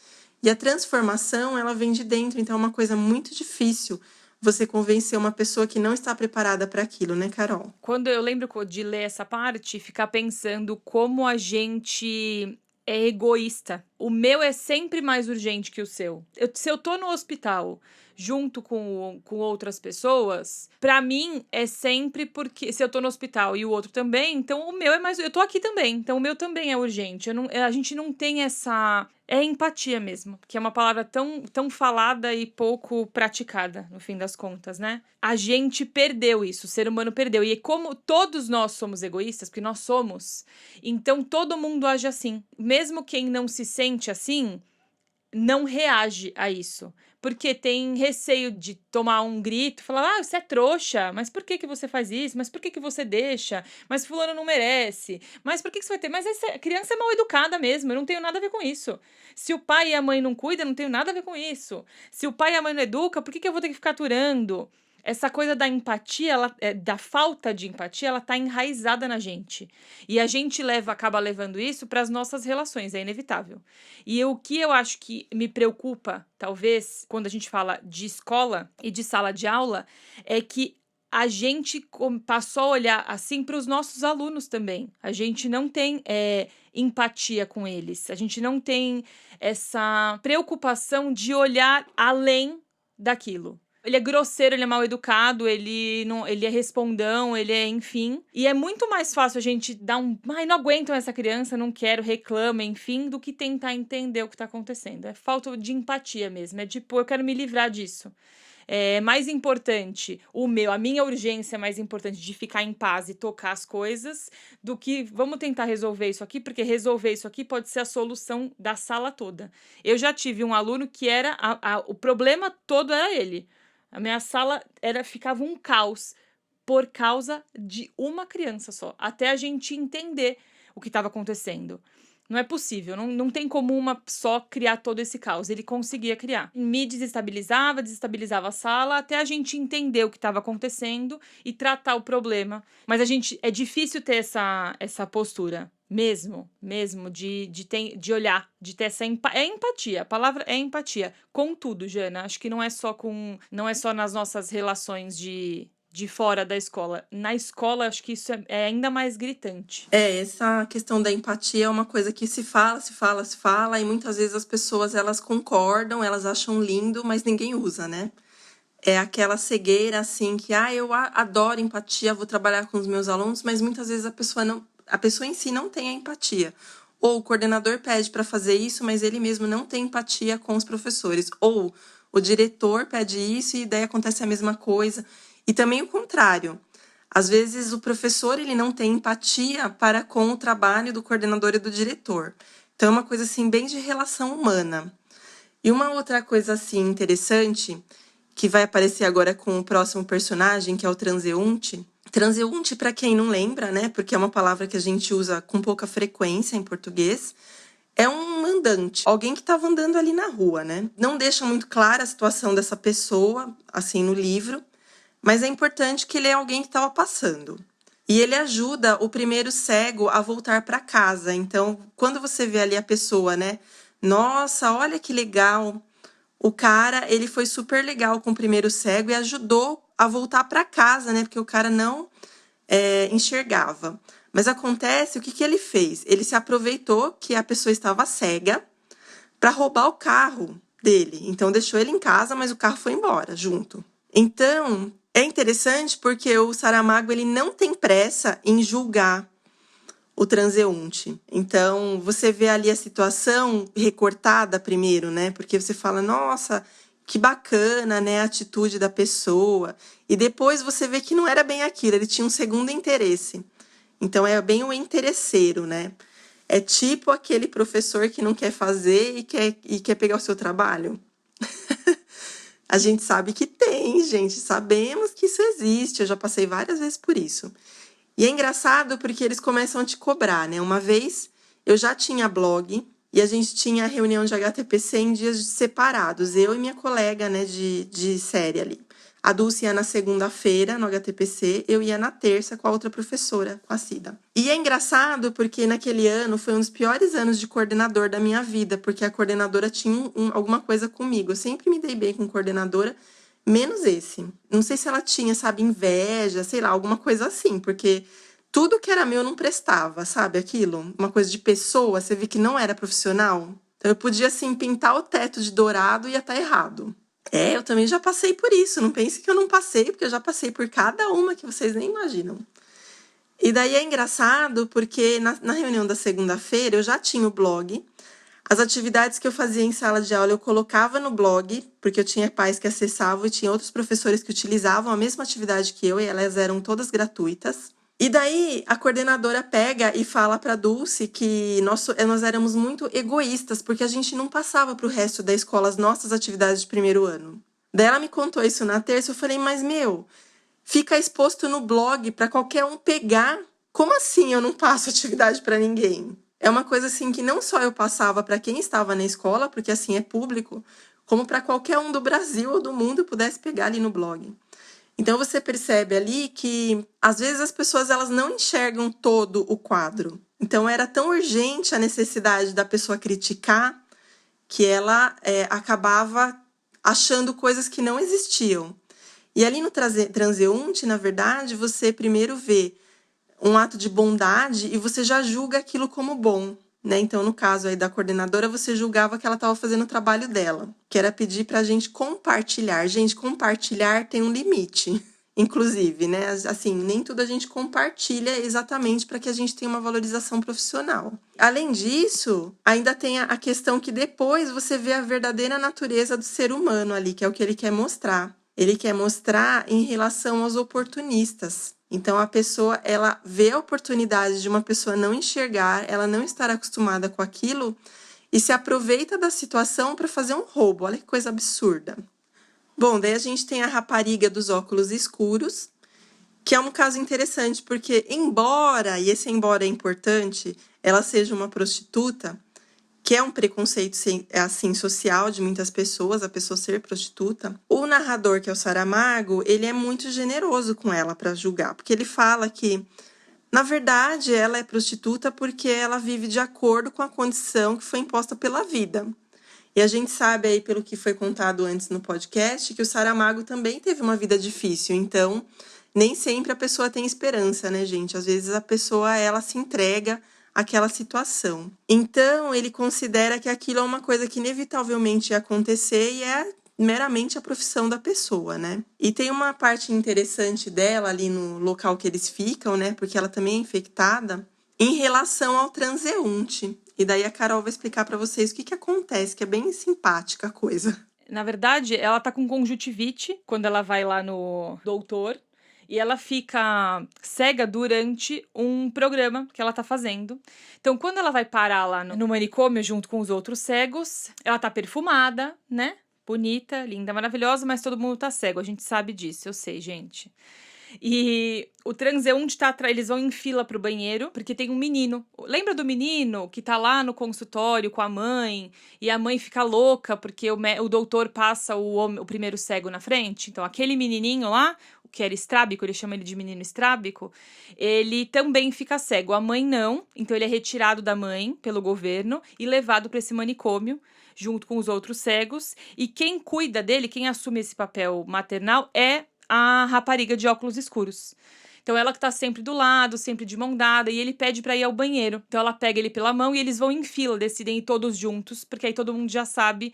E a transformação, ela vem de dentro, então é uma coisa muito difícil você convencer uma pessoa que não está preparada para aquilo, né, Carol? Quando eu lembro de ler essa parte, ficar pensando como a gente é egoísta. O meu é sempre mais urgente que o seu. Se eu tô no hospital junto com outras pessoas, pra mim é sempre porque se eu tô no hospital e o outro também, então o meu é mais... Eu tô aqui também, então o meu também é urgente. A gente não tem essa... É empatia mesmo, que é uma palavra tão falada e pouco praticada, no fim das contas, né? A gente perdeu isso, o ser humano perdeu. E como todos nós somos egoístas, porque nós somos, então todo mundo age assim. Mesmo quem não se sente assim, não reage a isso. Porque tem receio de tomar um grito, falar, você é trouxa, mas por que você faz isso? Mas por que você deixa? Mas fulano não merece. Mas por que você vai ter? Mas a criança é mal educada mesmo, eu não tenho nada a ver com isso. Se o pai e a mãe não cuidam, eu não tenho nada a ver com isso. Se o pai e a mãe não educam, por que eu vou ter que ficar aturando? Essa coisa da empatia, da falta de empatia, ela tá enraizada na gente. E a gente acaba levando isso para as nossas relações, é inevitável. E o que eu acho que me preocupa, talvez, quando a gente fala de escola e de sala de aula, é que a gente passou a olhar assim para os nossos alunos também. A gente não tem empatia com eles. A gente não tem essa preocupação de olhar além daquilo. Ele é grosseiro, ele é mal educado, ele é respondão, ele é, enfim. E é muito mais fácil a gente dar não aguento essa criança, não quero, reclama, enfim, do que tentar entender o que tá acontecendo. É falta de empatia mesmo, é tipo, eu quero me livrar disso. É mais importante a minha urgência é mais importante de ficar em paz e tocar as coisas do que vamos tentar resolver isso aqui, porque resolver isso aqui pode ser a solução da sala toda. Eu já tive um aluno que era, o problema todo era ele. A minha sala ficava um caos por causa de uma criança só, até a gente entender o que estava acontecendo. Não é possível, não tem como uma só criar todo esse caos. Ele conseguia criar. Me desestabilizava a sala, até a gente entender o que estava acontecendo e tratar o problema. Mas é difícil ter essa postura. Mesmo, de olhar, de ter essa empatia, a palavra é empatia, com tudo, Jana, acho que não é só nas nossas relações de de fora da escola. Na escola, acho que isso é ainda mais gritante. Essa questão da empatia é uma coisa que se fala, e muitas vezes as pessoas, elas concordam, elas acham lindo, mas ninguém usa, né? É aquela cegueira, assim, que, eu adoro empatia, vou trabalhar com os meus alunos, mas muitas vezes a pessoa em si não tem a empatia. Ou o coordenador pede para fazer isso, mas ele mesmo não tem empatia com os professores. Ou o diretor pede isso e daí acontece a mesma coisa. E também o contrário. Às vezes o professor, ele não tem empatia para com o trabalho do coordenador e do diretor. Então é uma coisa assim bem de relação humana. E uma outra coisa assim interessante, que vai aparecer agora com o próximo personagem, que é o transeunte. Transeunte, para quem não lembra, né, porque é uma palavra que a gente usa com pouca frequência em português, é um andante, alguém que estava andando ali na rua, né? Não deixa muito clara a situação dessa pessoa, assim, no livro, mas é importante que ele é alguém que estava passando. E ele ajuda o primeiro cego a voltar para casa. Então, quando você vê ali a pessoa, né? Nossa, olha que legal. O cara, ele foi super legal com o primeiro cego e ajudou a voltar para casa, né? Porque o cara não enxergava. Mas acontece, o que ele fez? Ele se aproveitou que a pessoa estava cega para roubar o carro dele. Então, deixou ele em casa, mas o carro foi embora junto. Então, é interessante porque o Saramago, ele não tem pressa em julgar o transeunte. Então, você vê ali a situação recortada primeiro, né? Porque você fala, nossa, que bacana, né, a atitude da pessoa. E depois você vê que não era bem aquilo, ele tinha um segundo interesse. Então, é bem o interesseiro, né? É tipo aquele professor que não quer fazer e quer pegar o seu trabalho. A gente sabe que tem, gente. Sabemos que isso existe. Eu já passei várias vezes por isso. E é engraçado porque eles começam a te cobrar, né? Uma vez eu já tinha blog e a gente tinha reunião de HTPC em dias separados. Eu e minha colega, né, de série ali. A Dulce ia na segunda-feira no HTPC, eu ia na terça com a outra professora, com a Cida. E é engraçado porque naquele ano foi um dos piores anos de coordenador da minha vida, porque a coordenadora tinha alguma coisa comigo. Eu sempre me dei bem com coordenadora, menos esse. Não sei se ela tinha, sabe, inveja, sei lá, alguma coisa assim, porque tudo que era meu não prestava, sabe, aquilo? Uma coisa de pessoa, você vê que não era profissional. Então eu podia, assim, pintar o teto de dourado e ia estar errado. Eu também já passei por isso, não pense que eu não passei, porque eu já passei por cada uma que vocês nem imaginam. E daí é engraçado, porque na reunião da segunda-feira eu já tinha o blog. As atividades que eu fazia em sala de aula eu colocava no blog, porque eu tinha pais que acessavam e tinha outros professores que utilizavam a mesma atividade que eu, e elas eram todas gratuitas. E daí a coordenadora pega e fala para a Dulce que nós éramos muito egoístas, porque a gente não passava para o resto da escola as nossas atividades de primeiro ano. Daí ela me contou isso na terça, eu falei, mas fica exposto no blog para qualquer um pegar. Como assim eu não passo atividade para ninguém? É uma coisa assim que não só eu passava para quem estava na escola, porque assim é público, como para qualquer um do Brasil ou do mundo pudesse pegar ali no blog. Então você percebe ali que às vezes as pessoas elas não enxergam todo o quadro. Então era tão urgente a necessidade da pessoa criticar que ela acabava achando coisas que não existiam. E ali no transeunte, na verdade, você primeiro vê um ato de bondade e você já julga aquilo como bom, né? Então, no caso aí da coordenadora, você julgava que ela estava fazendo o trabalho dela, que era pedir para a gente compartilhar. Gente, compartilhar tem um limite, inclusive, né? Assim, nem tudo a gente compartilha exatamente para que a gente tenha uma valorização profissional. Além disso, ainda tem a questão que depois você vê a verdadeira natureza do ser humano ali, que é o que ele quer mostrar. Ele quer mostrar em relação aos oportunistas. Então, a pessoa, ela vê a oportunidade de uma pessoa não enxergar, ela não estar acostumada com aquilo e se aproveita da situação para fazer um roubo. Olha que coisa absurda. Bom, daí a gente tem a rapariga dos óculos escuros, que é um caso interessante, porque embora, e esse embora é importante, ela seja uma prostituta, que é um preconceito assim social de muitas pessoas, a pessoa ser prostituta, o narrador, que é o Saramago, ele é muito generoso com ela para julgar, porque ele fala que, na verdade, ela é prostituta porque ela vive de acordo com a condição que foi imposta pela vida. E a gente sabe aí, pelo que foi contado antes no podcast, que o Saramago também teve uma vida difícil, então nem sempre a pessoa tem esperança, né, gente? Às vezes a pessoa, ela se entrega àquela situação. Então, ele considera que aquilo é uma coisa que inevitavelmente ia acontecer e é meramente a profissão da pessoa, né? E tem uma parte interessante dela ali no local que eles ficam, né? Porque ela também é infectada, em relação ao transeunte. E daí a Carol vai explicar para vocês o que acontece, que é bem simpática a coisa. Na verdade, ela tá com conjuntivite quando ela vai lá no doutor. E ela fica cega durante um programa que ela tá fazendo. Então, quando ela vai parar lá no manicômio junto com os outros cegos, ela tá perfumada, né? Bonita, linda, maravilhosa, mas todo mundo tá cego. A gente sabe disso, eu sei, gente. E o transeunte tá atrás, eles vão em fila pro banheiro, porque tem um menino. Lembra do menino que tá lá no consultório com a mãe, e a mãe fica louca porque o doutor passa o primeiro cego na frente? Então, aquele menininho lá, o que era estrábico, ele chama ele de menino estrábico, ele também fica cego. A mãe não, então ele é retirado da mãe pelo governo e levado para esse manicômio, junto com os outros cegos. E quem cuida dele, quem assume esse papel maternal é a rapariga de óculos escuros. Então, ela que tá sempre do lado, sempre de mão dada, e ele pede pra ir ao banheiro. Então, ela pega ele pela mão e eles vão em fila, decidem ir todos juntos, porque aí todo mundo já sabe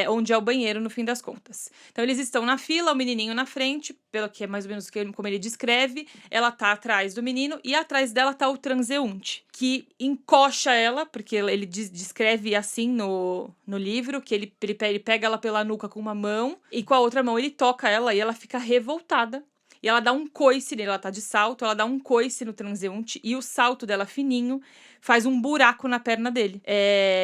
onde é o banheiro, no fim das contas. Então, eles estão na fila, o menininho na frente, pelo que é mais ou menos como ele descreve, ela tá atrás do menino, e atrás dela tá o transeunte, que encoxa ela, porque ele descreve assim no livro, que ele pega ela pela nuca com uma mão, e com a outra mão ele toca ela, e ela fica revoltada. E ela dá um coice nele, ela tá de salto, ela dá um coice no transeunte, e o salto dela fininho faz um buraco na perna dele.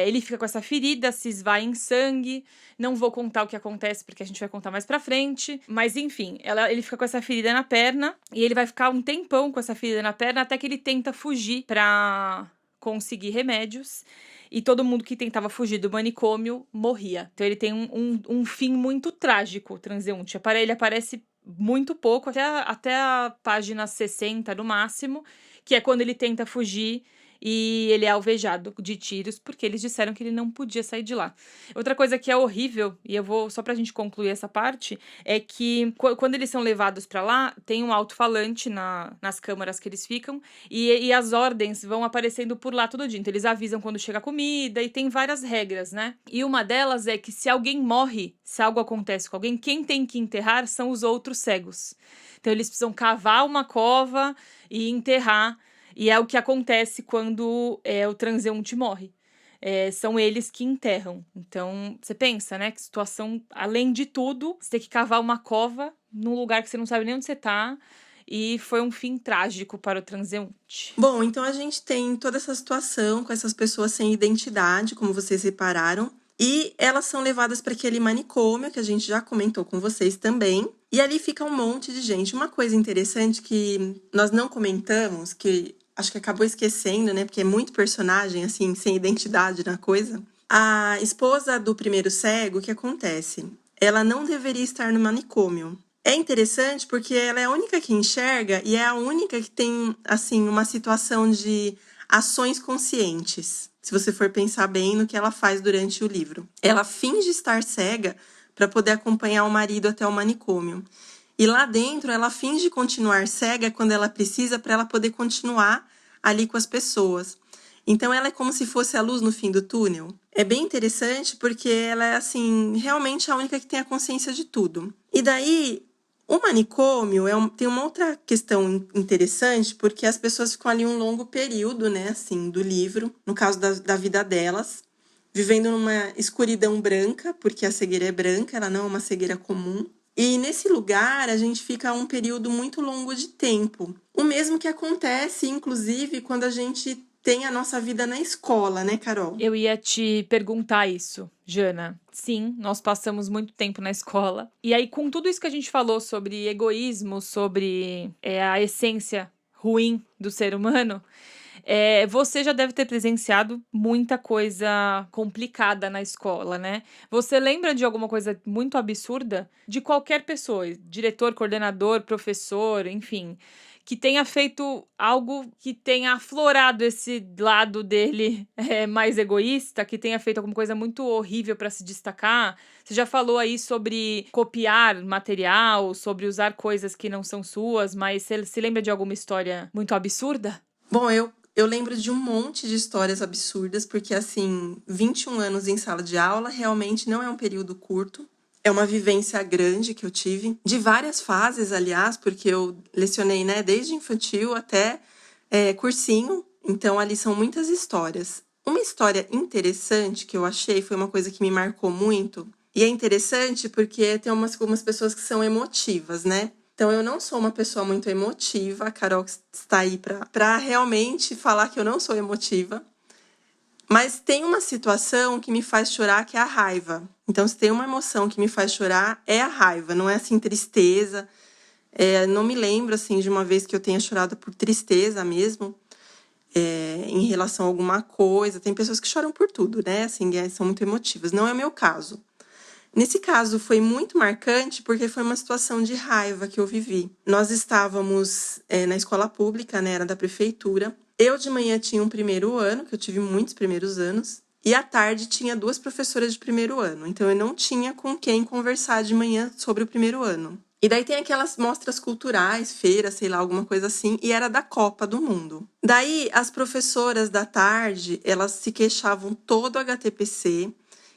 Ele fica com essa ferida, se esvai em sangue. Não vou contar o que acontece, porque a gente vai contar mais pra frente. Mas enfim, ele fica com essa ferida na perna, e ele vai ficar um tempão com essa ferida na perna, até que ele tenta fugir pra conseguir remédios. E todo mundo que tentava fugir do manicômio morria. Então ele tem um fim muito trágico, o transeunte. Ele aparece muito pouco, até a página 60 no máximo, que é quando ele tenta fugir e ele é alvejado de tiros, porque eles disseram que ele não podia sair de lá. Outra coisa que é horrível, e eu vou, só pra gente concluir essa parte, é que quando eles são levados pra lá, tem um alto-falante nas câmaras que eles ficam, e as ordens vão aparecendo por lá todo dia. Então eles avisam quando chega a comida, e tem várias regras, né? E uma delas é que se alguém morre, se algo acontece com alguém, quem tem que enterrar são os outros cegos. Então eles precisam cavar uma cova e enterrar. E é o que acontece quando o transeunte morre. São eles que enterram. Então, você pensa, né? Que situação, além de tudo, você tem que cavar uma cova num lugar que você não sabe nem onde você tá. E foi um fim trágico para o transeunte. Bom, então a gente tem toda essa situação com essas pessoas sem identidade, como vocês repararam. E elas são levadas para aquele manicômio, que a gente já comentou com vocês também. E ali fica um monte de gente. Uma coisa interessante que nós não comentamos, que acho que acabou esquecendo, né? Porque é muito personagem, assim, sem identidade na coisa. A esposa do primeiro cego, o que acontece? Ela não deveria estar no manicômio. É interessante porque ela é a única que enxerga e é a única que tem, assim, uma situação de ações conscientes. Se você for pensar bem no que ela faz durante o livro. Ela finge estar cega para poder acompanhar o marido até o manicômio. E lá dentro, ela finge continuar cega quando ela precisa para ela poder continuar ali com as pessoas. Então, ela é como se fosse a luz no fim do túnel. É bem interessante porque ela é, assim, realmente a única que tem a consciência de tudo. E daí, o manicômio tem uma outra questão interessante, porque as pessoas ficam ali um longo período, né, assim, do livro, no caso da vida delas, vivendo numa escuridão branca, porque a cegueira é branca, ela não é uma cegueira comum. E nesse lugar, a gente fica um período muito longo de tempo. O mesmo que acontece, inclusive, quando a gente tem a nossa vida na escola, né, Carol? Eu ia te perguntar isso, Jana. Sim, nós passamos muito tempo na escola. E aí, com tudo isso que a gente falou sobre egoísmo, sobre a essência ruim do ser humano, você já deve ter presenciado muita coisa complicada na escola, né? Você lembra de alguma coisa muito absurda? De qualquer pessoa, diretor, coordenador, professor, enfim, que tenha feito algo que tenha aflorado esse lado dele mais egoísta, que tenha feito alguma coisa muito horrível para se destacar? Você já falou aí sobre copiar material, sobre usar coisas que não são suas, mas você se lembra de alguma história muito absurda? Bom, eu lembro de um monte de histórias absurdas, porque, assim, 21 anos em sala de aula realmente não é um período curto. É uma vivência grande que eu tive, de várias fases, aliás, porque eu lecionei, né, desde infantil até cursinho, então ali são muitas histórias. Uma história interessante que eu achei, foi uma coisa que me marcou muito, e é interessante porque tem algumas pessoas que são emotivas, né? Então eu não sou uma pessoa muito emotiva, a Carol está aí para realmente falar que eu não sou emotiva. Mas tem uma situação que me faz chorar, que é a raiva. Então, se tem uma emoção que me faz chorar, é a raiva. Não é, assim, tristeza. Não me lembro, assim, de uma vez que eu tenha chorado por tristeza mesmo, em relação a alguma coisa. Tem pessoas que choram por tudo, né? Assim, são muito emotivas. Não é o meu caso. Nesse caso, foi muito marcante porque foi uma situação de raiva que eu vivi. Nós estávamos na escola pública, né? Era da prefeitura. Eu de manhã tinha um primeiro ano, que eu tive muitos primeiros anos, e à tarde tinha 2 professoras de primeiro ano. Então eu não tinha com quem conversar de manhã sobre o primeiro ano. E daí tem aquelas mostras culturais, feiras, sei lá, alguma coisa assim, e era da Copa do Mundo. Daí as professoras da tarde, elas se queixavam todo o HTPC,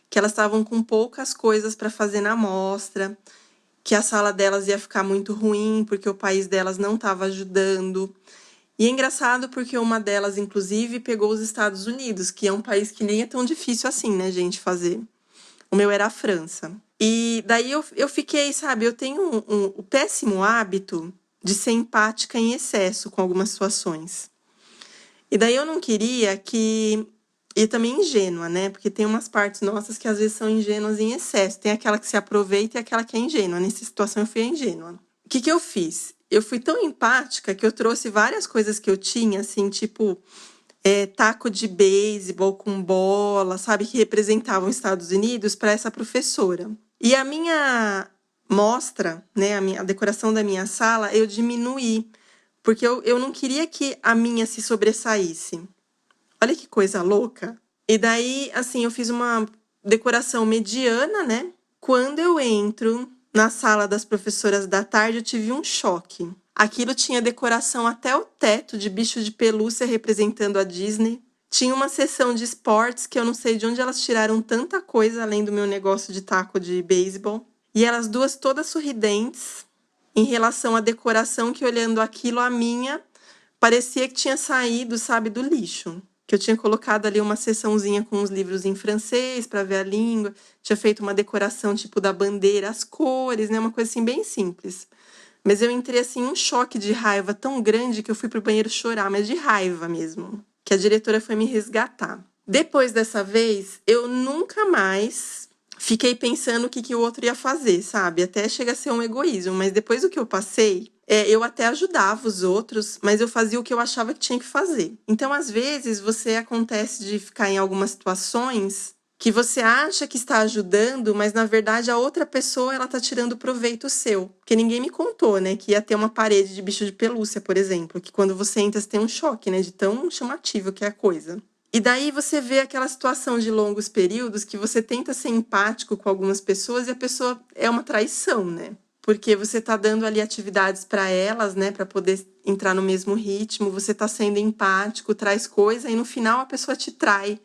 que elas estavam com poucas coisas para fazer na mostra, que a sala delas ia ficar muito ruim, porque o país delas não estava ajudando. E é engraçado porque uma delas, inclusive, pegou os Estados Unidos, que é um país que nem é tão difícil assim, né, gente, fazer. O meu era a França. E daí eu fiquei, sabe, eu tenho o péssimo hábito de ser empática em excesso com algumas situações. E daí eu não queria que... E também ingênua, né? Porque tem umas partes nossas que às vezes são ingênuas em excesso. Tem aquela que se aproveita e aquela que é ingênua. Nessa situação eu fui a ingênua. O que eu fiz? Eu fui tão empática que eu trouxe várias coisas que eu tinha, assim, tipo taco de beisebol com bola, sabe? Que representavam os Estados Unidos para essa professora. E a minha mostra, né? A decoração da minha sala, eu diminuí. Porque eu não queria que a minha se sobressaísse. Olha que coisa louca. E daí, assim, eu fiz uma decoração mediana, né? Quando eu entro na sala das professoras da tarde, eu tive um choque. Aquilo tinha decoração até o teto de bicho de pelúcia representando a Disney. Tinha uma seção de esportes que eu não sei de onde elas tiraram tanta coisa além do meu negócio de taco de beisebol. E elas duas todas sorridentes em relação à decoração que, olhando aquilo, a minha parecia que tinha saído, sabe, do lixo. Que eu tinha colocado ali uma seçãozinha com os livros em francês para ver a língua, tinha feito uma decoração tipo da bandeira, as cores, né, uma coisa assim bem simples. Mas eu entrei assim em um choque de raiva tão grande que eu fui pro banheiro chorar, mas de raiva mesmo, que a diretora foi me resgatar. Depois dessa vez, eu nunca mais fiquei pensando o que o outro ia fazer, sabe? Até chega a ser um egoísmo, mas depois do que eu passei, eu até ajudava os outros, mas eu fazia o que eu achava que tinha que fazer. Então, às vezes, acontece de ficar em algumas situações que você acha que está ajudando, mas na verdade a outra pessoa ela tá tirando proveito seu. Porque ninguém me contou, né, que ia ter uma parede de bicho de pelúcia, por exemplo, que quando você entra você tem um choque, né, de tão chamativo que é a coisa. E daí você vê aquela situação de longos períodos que você tenta ser empático com algumas pessoas e a pessoa é uma traição, né? Porque você tá dando ali atividades para elas, né, para poder entrar no mesmo ritmo, você tá sendo empático, traz coisa e no final a pessoa te trai.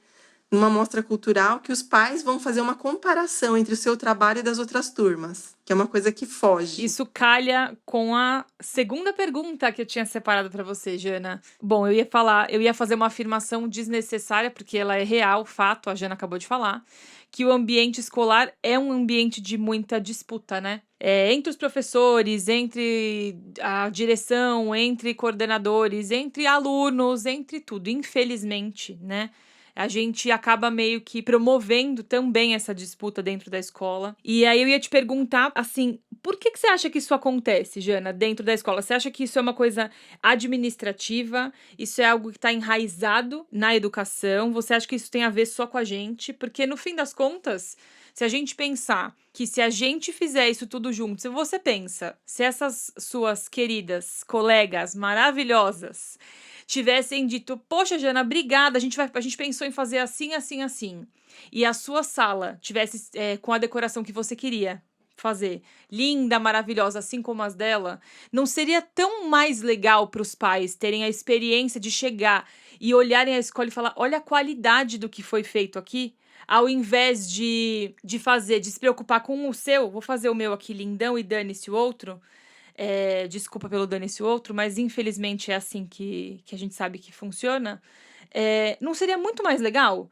Numa mostra cultural que os pais vão fazer uma comparação entre o seu trabalho e das outras turmas, que é uma coisa que foge. Isso calha com a segunda pergunta que eu tinha separado para você, Jana. Bom, eu ia fazer uma afirmação desnecessária, porque ela é real, fato, a Jana acabou de falar, que o ambiente escolar é um ambiente de muita disputa, né? Entre os professores, entre a direção, entre coordenadores, entre alunos, entre tudo, infelizmente, né? A gente acaba meio que promovendo também essa disputa dentro da escola. E aí eu ia te perguntar, assim, por que você acha que isso acontece, Jana, dentro da escola? Você acha que isso é uma coisa administrativa? Isso é algo que está enraizado na educação? Você acha que isso tem a ver só com a gente? Porque no fim das contas, se a gente pensar que se a gente fizer isso tudo junto, se você pensa, se essas suas queridas colegas maravilhosas tivessem dito, poxa, Jana, obrigada, a gente pensou em fazer assim, assim, assim, e a sua sala tivesse com a decoração que você queria fazer, linda, maravilhosa, assim como as dela, não seria tão mais legal para os pais terem a experiência de chegar e olharem a escola e falar, olha a qualidade do que foi feito aqui? Ao invés de se preocupar com o seu, vou fazer o meu aqui lindão e dane-se o outro. Desculpa pelo dane-se o outro, mas infelizmente é assim que a gente sabe que funciona. Não seria muito mais legal?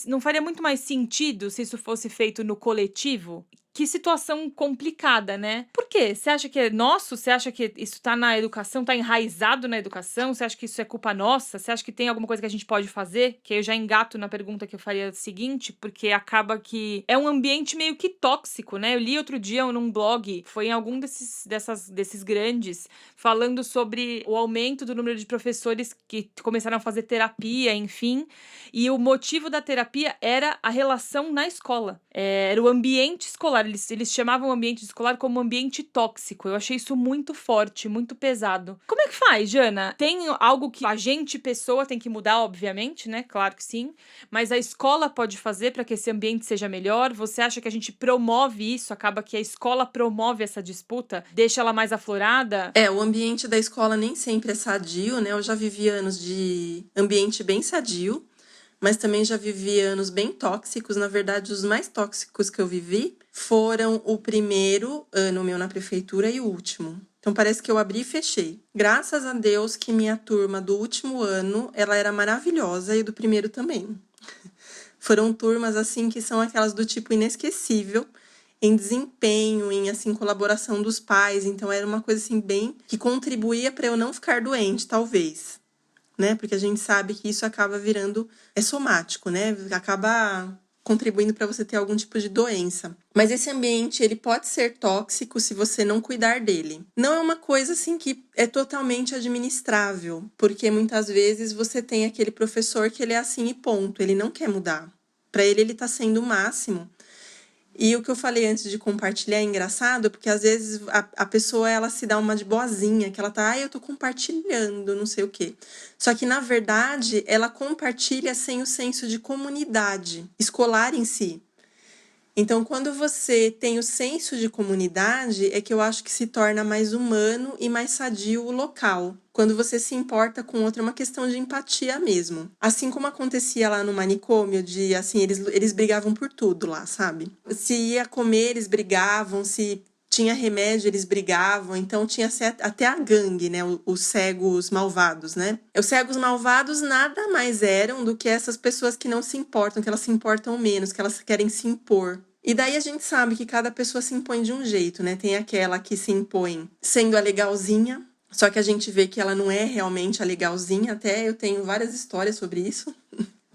Não faria muito mais sentido se isso fosse feito no coletivo? Que situação complicada, né? Por quê? Você acha que é nosso? Você acha que isso tá na educação, tá enraizado na educação? Você acha que isso é culpa nossa? Você acha que tem alguma coisa que a gente pode fazer? Que eu já engato na pergunta que eu faria seguinte, porque acaba que é um ambiente meio que tóxico, né? Eu li outro dia num blog, foi em algum desses grandes, falando sobre o aumento do número de professores que começaram a fazer terapia, enfim. E o motivo da terapia era a relação na escola. Era o ambiente escolar. Eles chamavam o ambiente escolar como ambiente tóxico. Eu achei isso muito forte, muito pesado. Como é que faz, Jana? Tem algo que a gente, pessoa, tem que mudar, obviamente, né? Claro que sim. Mas a escola pode fazer para que esse ambiente seja melhor? Você acha que a gente promove isso? Acaba que a escola promove essa disputa? Deixa ela mais aflorada? O ambiente da escola nem sempre é sadio, né? Eu já vivi anos de ambiente bem sadio, mas também já vivi anos bem tóxicos. Na verdade, os mais tóxicos que eu vivi foram o primeiro ano meu na prefeitura e o último. Então, parece que eu abri e fechei. Graças a Deus que minha turma do último ano, ela era maravilhosa e do primeiro também. Foram turmas, assim, que são aquelas do tipo inesquecível, em desempenho, em, assim, colaboração dos pais. Então, era uma coisa, assim, bem que contribuía para eu não ficar doente, talvez. Né? Porque a gente sabe que isso acaba virando, somático, né? Acaba contribuindo para você ter algum tipo de doença. Mas esse ambiente, ele pode ser tóxico se você não cuidar dele. Não é uma coisa assim que é totalmente administrável, porque muitas vezes você tem aquele professor que ele é assim e ponto, ele não quer mudar. Para ele tá sendo o máximo. E o que eu falei antes de compartilhar é engraçado, porque às vezes a pessoa, ela se dá uma de boazinha, que ela tá, eu tô compartilhando, não sei o quê. Só que, na verdade, ela compartilha sem o senso de comunidade escolar em si. Então, quando você tem o senso de comunidade, é que eu acho que se torna mais humano e mais sadio o local. Quando você se importa com outro, é uma questão de empatia mesmo. Assim como acontecia lá no manicômio, de assim, eles brigavam por tudo lá, sabe? Se ia comer, eles brigavam, se tinha remédio, eles brigavam, então tinha até a gangue, né? Os cegos malvados, né? Os cegos malvados nada mais eram do que essas pessoas que não se importam, que elas se importam menos, que elas querem se impor. E daí a gente sabe que cada pessoa se impõe de um jeito, né? Tem aquela que se impõe sendo a legalzinha, só que a gente vê que ela não é realmente a legalzinha, até eu tenho várias histórias sobre isso.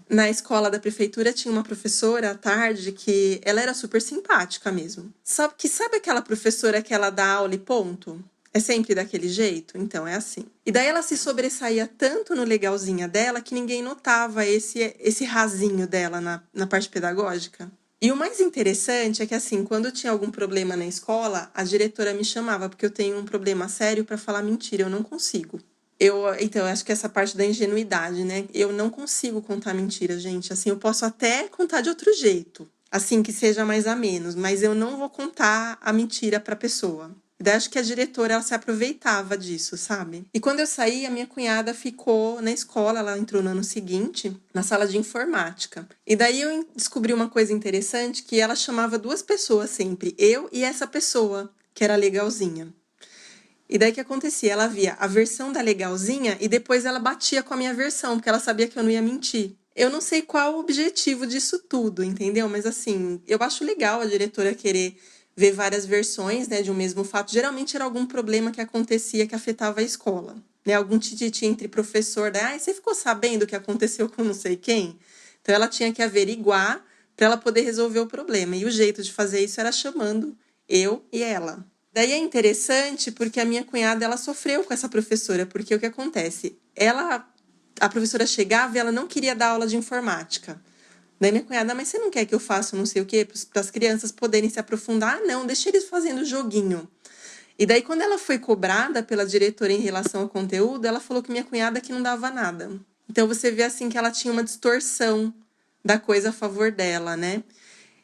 Na escola da prefeitura tinha uma professora à tarde que ela era super simpática mesmo. Sabe aquela professora que ela dá aula e ponto? É sempre daquele jeito? Então, é assim. E daí ela se sobressaía tanto no legalzinha dela que ninguém notava esse rasinho dela na parte pedagógica. E o mais interessante é que, assim, quando tinha algum problema na escola, a diretora me chamava, porque eu tenho um problema sério para falar mentira, eu não consigo. Então, eu acho que essa parte da ingenuidade, né? Eu não consigo contar mentira, gente. Assim, eu posso até contar de outro jeito, assim, que seja mais a menos, mas eu não vou contar a mentira pra pessoa. E daí acho que a diretora, ela se aproveitava disso, sabe? E quando eu saí, a minha cunhada ficou na escola, ela entrou no ano seguinte, na sala de informática. E daí eu descobri uma coisa interessante, que ela chamava duas pessoas sempre, eu e essa pessoa, que era legalzinha. E daí o que acontecia? Ela via a versão da legalzinha e depois ela batia com a minha versão, porque ela sabia que eu não ia mentir. Eu não sei qual o objetivo disso tudo, entendeu? Mas assim, eu acho legal a diretora querer ver várias versões, né, de um mesmo fato. Geralmente era algum problema que acontecia que afetava a escola. né? Algum tititi entre professor, né? Você ficou sabendo o que aconteceu com não sei quem? Então ela tinha que averiguar para ela poder resolver o problema. E o jeito de fazer isso era chamando eu e ela. Daí é interessante porque a minha cunhada, ela sofreu com essa professora, porque o que acontece? A professora chegava e ela não queria dar aula de informática. Daí minha cunhada, mas você não quer que eu faça não sei o quê para as crianças poderem se aprofundar? Ah, não, deixa eles fazendo joguinho. E daí quando ela foi cobrada pela diretora em relação ao conteúdo, ela falou que minha cunhada que não dava nada. Então você vê assim que ela tinha uma distorção da coisa a favor dela, né?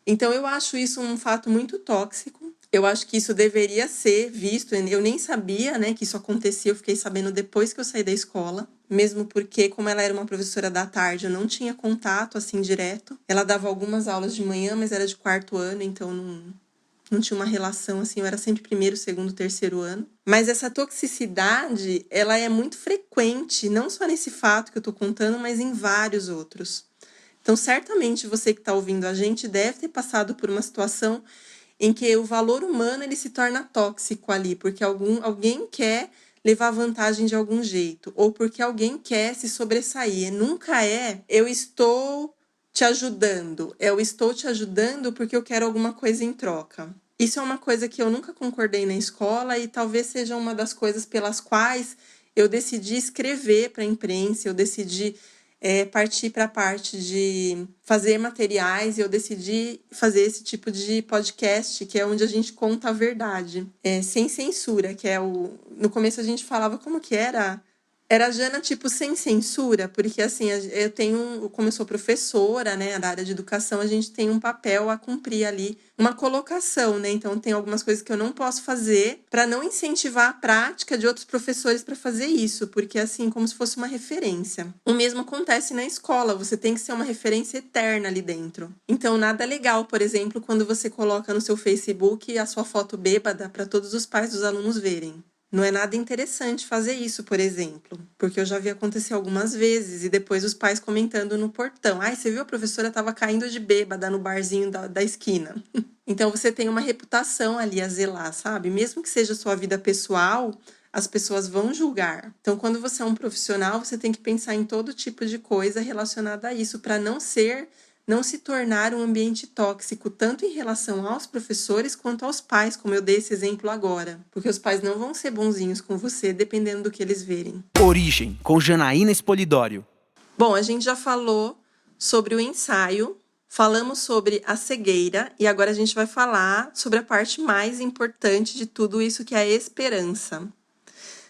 Então eu acho isso um fato muito tóxico. Eu acho que isso deveria ser visto. Eu nem sabia, né, que isso acontecia. Eu fiquei sabendo depois que eu saí da escola. Mesmo porque, como ela era uma professora da tarde, eu não tinha contato, assim, direto. Ela dava algumas aulas de manhã, mas era de 4º ano, então não tinha uma relação, assim. Eu era sempre 1º, 2º, 3º ano. Mas essa toxicidade, ela é muito frequente, não só nesse fato que eu tô contando, mas em vários outros. Então, certamente, você que está ouvindo a gente deve ter passado por uma situação em que o valor humano ele se torna tóxico ali, porque alguém quer levar vantagem de algum jeito, ou porque alguém quer se sobressair. Nunca eu estou te ajudando, eu estou te ajudando porque eu quero alguma coisa em troca. Isso é uma coisa que eu nunca concordei na escola e talvez seja uma das coisas pelas quais eu decidi escrever para a imprensa, eu decidi partir para a parte de fazer materiais e eu decidi fazer esse tipo de podcast, que é onde a gente conta a verdade, sem censura, que no começo a gente falava como que era a Jana, tipo, sem censura, porque, assim, como eu sou professora, né, da área de educação, a gente tem um papel a cumprir ali, uma colocação, né, então tem algumas coisas que eu não posso fazer para não incentivar a prática de outros professores para fazer isso, porque, assim, como se fosse uma referência. O mesmo acontece na escola, você tem que ser uma referência eterna ali dentro. Então, nada legal, por exemplo, quando você coloca no seu Facebook a sua foto bêbada para todos os pais dos alunos verem. Não é nada interessante fazer isso, por exemplo, porque eu já vi acontecer algumas vezes e depois os pais comentando no portão. Ai, você viu, a professora estava caindo de bêbada no barzinho da esquina. Então você tem uma reputação ali a zelar, sabe? Mesmo que seja sua vida pessoal, as pessoas vão julgar. Então, quando você é um profissional, você tem que pensar em todo tipo de coisa relacionada a isso, para não se tornar um ambiente tóxico, tanto em relação aos professores quanto aos pais, como eu dei esse exemplo agora. Porque os pais não vão ser bonzinhos com você, dependendo do que eles verem. Origem, com Janaína Espolidório. Bom, a gente já falou sobre o ensaio, falamos sobre a cegueira, e agora a gente vai falar sobre a parte mais importante de tudo isso, que é a esperança.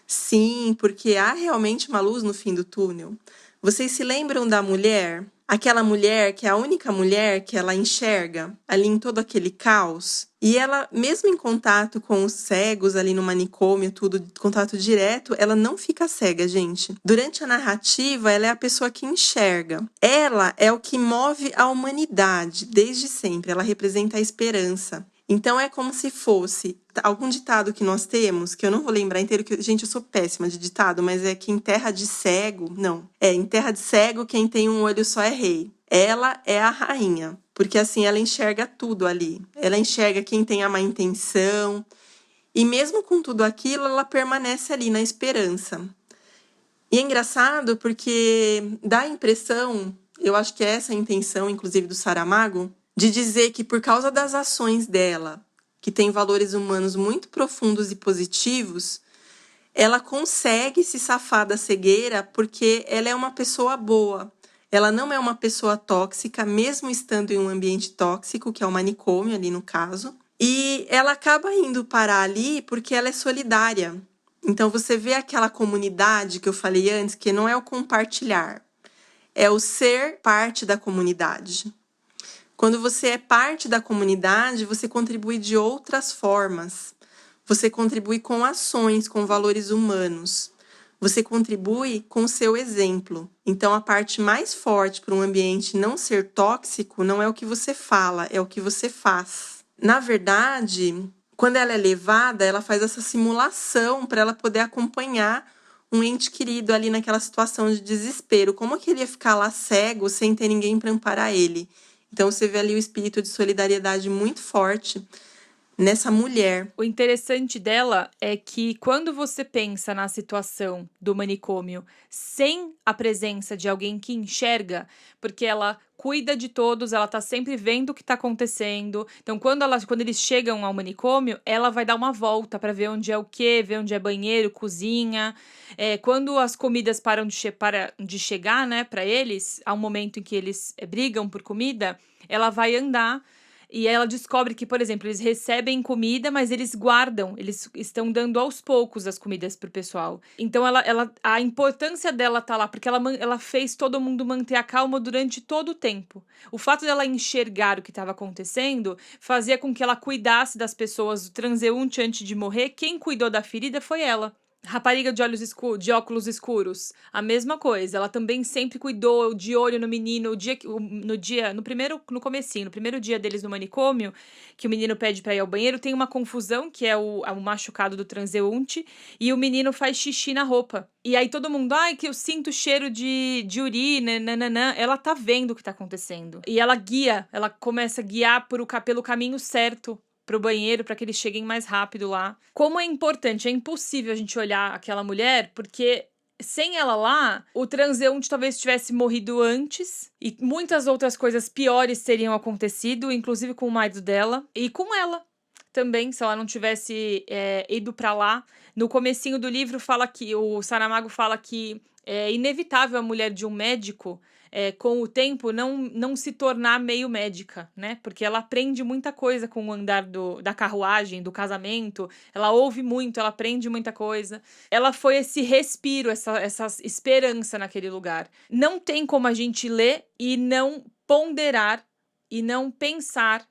Sim, porque há realmente uma luz no fim do túnel. Vocês se lembram da mulher? Aquela mulher que é a única mulher que ela enxerga ali em todo aquele caos. E ela, mesmo em contato com os cegos ali no manicômio, tudo, contato direto, ela não fica cega, gente. Durante a narrativa, ela é a pessoa que enxerga. Ela é o que move a humanidade desde sempre. Ela representa a esperança. Então é como se fosse algum ditado que nós temos, que eu não vou lembrar inteiro, que, gente, eu sou péssima de ditado, mas é que em terra de cego, não. Em terra de cego, quem tem um olho só é rei. Ela é a rainha, porque assim ela enxerga tudo ali. Ela enxerga quem tem a má intenção, e mesmo com tudo aquilo, ela permanece ali na esperança. E é engraçado porque dá a impressão, eu acho que é essa a intenção, inclusive, do Saramago, de dizer que por causa das ações dela, que tem valores humanos muito profundos e positivos, ela consegue se safar da cegueira porque ela é uma pessoa boa. Ela não é uma pessoa tóxica, mesmo estando em um ambiente tóxico, que é o manicômio ali no caso. E ela acaba indo parar ali porque ela é solidária. Então você vê aquela comunidade que eu falei antes, que não é o compartilhar, é o ser parte da comunidade. Quando você é parte da comunidade, você contribui de outras formas. Você contribui com ações, com valores humanos. Você contribui com o seu exemplo. Então, a parte mais forte para um ambiente não ser tóxico não é o que você fala, é o que você faz. Na verdade, quando ela é levada, ela faz essa simulação para ela poder acompanhar um ente querido ali naquela situação de desespero. Como que ele ia ficar lá cego sem ter ninguém para amparar ele? Então, você vê ali o espírito de solidariedade muito forte. nessa mulher. O interessante dela é que quando você pensa na situação do manicômio sem a presença de alguém que enxerga, porque ela cuida de todos, ela tá sempre vendo o que tá acontecendo. Então, quando eles chegam ao manicômio, ela vai dar uma volta para ver onde é o quê, ver onde é banheiro, cozinha. Quando as comidas param de chegar, né, para eles, há um momento em que eles brigam por comida, ela vai andar. E ela descobre que, por exemplo, eles recebem comida, mas eles guardam, eles estão dando aos poucos as comidas pro pessoal. Então, a importância dela tá lá, porque ela fez todo mundo manter a calma durante todo o tempo. O fato dela enxergar o que estava acontecendo fazia com que ela cuidasse das pessoas, do transeunte antes de morrer. Quem cuidou da ferida foi ela. Rapariga de óculos escuros, a mesma coisa. Ela também sempre cuidou de olho no menino. No comecinho, no primeiro dia deles no manicômio, que o menino pede pra ir ao banheiro, tem uma confusão, que é o machucado do transeunte, e o menino faz xixi na roupa. E aí todo mundo, que eu sinto cheiro de urina, nananã. Ela tá vendo o que tá acontecendo. E ela começa a guiar pelo caminho certo pro banheiro, para que eles cheguem mais rápido lá. Como é importante, é impossível a gente olhar aquela mulher, porque sem ela lá, o transeunte talvez tivesse morrido antes e muitas outras coisas piores teriam acontecido, inclusive com o marido dela e com ela também, se ela não tivesse ido para lá. No comecinho do livro o Saramago fala que é inevitável a mulher de um médico com o tempo, não se tornar meio médica, né? Porque ela aprende muita coisa com o andar da carruagem, do casamento. Ela ouve muito, ela aprende muita coisa. Ela foi esse respiro, essa esperança naquele lugar. Não tem como a gente ler e não ponderar e não pensar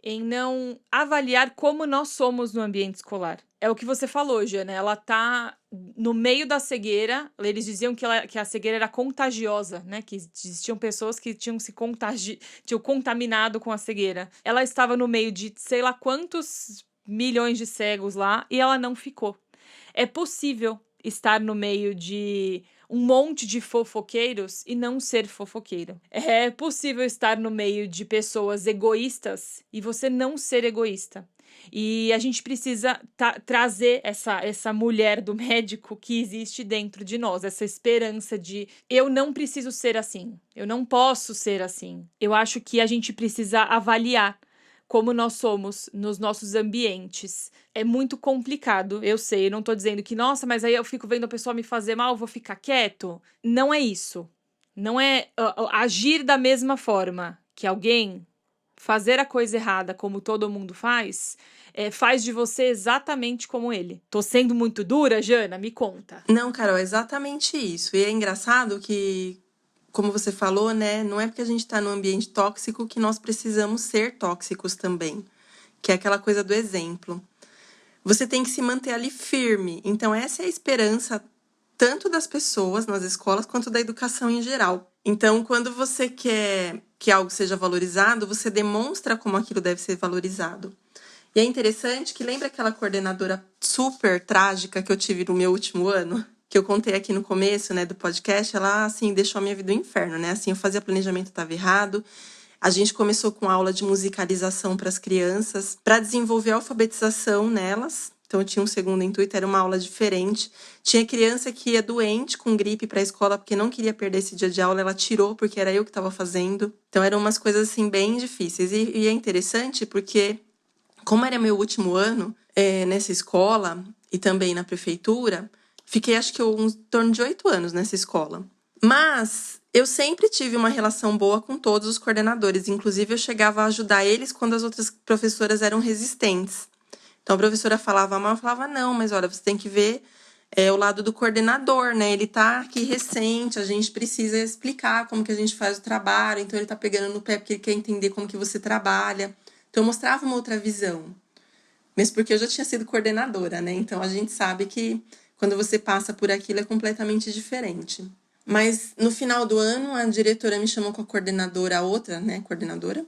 em não avaliar como nós somos no ambiente escolar. É o que você falou, Jana. Ela tá no meio da cegueira. Eles diziam que a cegueira era contagiosa, né? Que existiam pessoas que tinham tinham contaminado com a cegueira. Ela estava no meio de sei lá quantos milhões de cegos lá e ela não ficou. É possível estar no meio de um monte de fofoqueiros e não ser fofoqueiro. É possível estar no meio de pessoas egoístas e você não ser egoísta. E a gente precisa trazer essa mulher do médico que existe dentro de nós, essa esperança de eu não preciso ser assim, eu não posso ser assim. Eu acho que a gente precisa avaliar como nós somos nos nossos ambientes. É muito complicado, eu sei, eu não tô dizendo que, nossa, mas aí eu fico vendo a pessoa me fazer mal, eu vou ficar quieto. Não é isso. Não é agir da mesma forma que alguém fazer a coisa errada como todo mundo faz de você exatamente como ele. Tô sendo muito dura, Jana? Me conta. Não, Carol, é exatamente isso. E é engraçado que, como você falou, né, não é porque a gente está num ambiente tóxico que nós precisamos ser tóxicos também, que é aquela coisa do exemplo. Você tem que se manter ali firme. Então, essa é a esperança tanto das pessoas nas escolas quanto da educação em geral. Então, quando você quer que algo seja valorizado, você demonstra como aquilo deve ser valorizado. E é interessante que lembra aquela coordenadora super trágica que eu tive no meu último ano? Que eu contei aqui no começo, né, do podcast, ela, assim, deixou a minha vida um inferno, né? Assim, eu fazia planejamento, estava errado. A gente começou com aula de musicalização para as crianças, para desenvolver a alfabetização nelas. Então, eu tinha um segundo intuito, era uma aula diferente. Tinha criança que ia doente, com gripe, para a escola, porque não queria perder esse dia de aula. Ela tirou, porque era eu que estava fazendo. Então, eram umas coisas, assim, bem difíceis. E é interessante porque, como era meu último ano nessa escola e também na prefeitura, fiquei, acho que, em torno de 8 anos nessa escola. Mas eu sempre tive uma relação boa com todos os coordenadores. Inclusive, eu chegava a ajudar eles quando as outras professoras eram resistentes. Então, a professora falava mal, eu falava, não, mas olha, você tem que ver o lado do coordenador, né? Ele tá aqui recente, a gente precisa explicar como que a gente faz o trabalho. Então, ele tá pegando no pé porque ele quer entender como que você trabalha. Então, eu mostrava uma outra visão. Mesmo porque eu já tinha sido coordenadora, né? Então, a gente sabe que quando você passa por aquilo é completamente diferente. Mas no final do ano, a diretora me chamou com a coordenadora, a outra, né, coordenadora,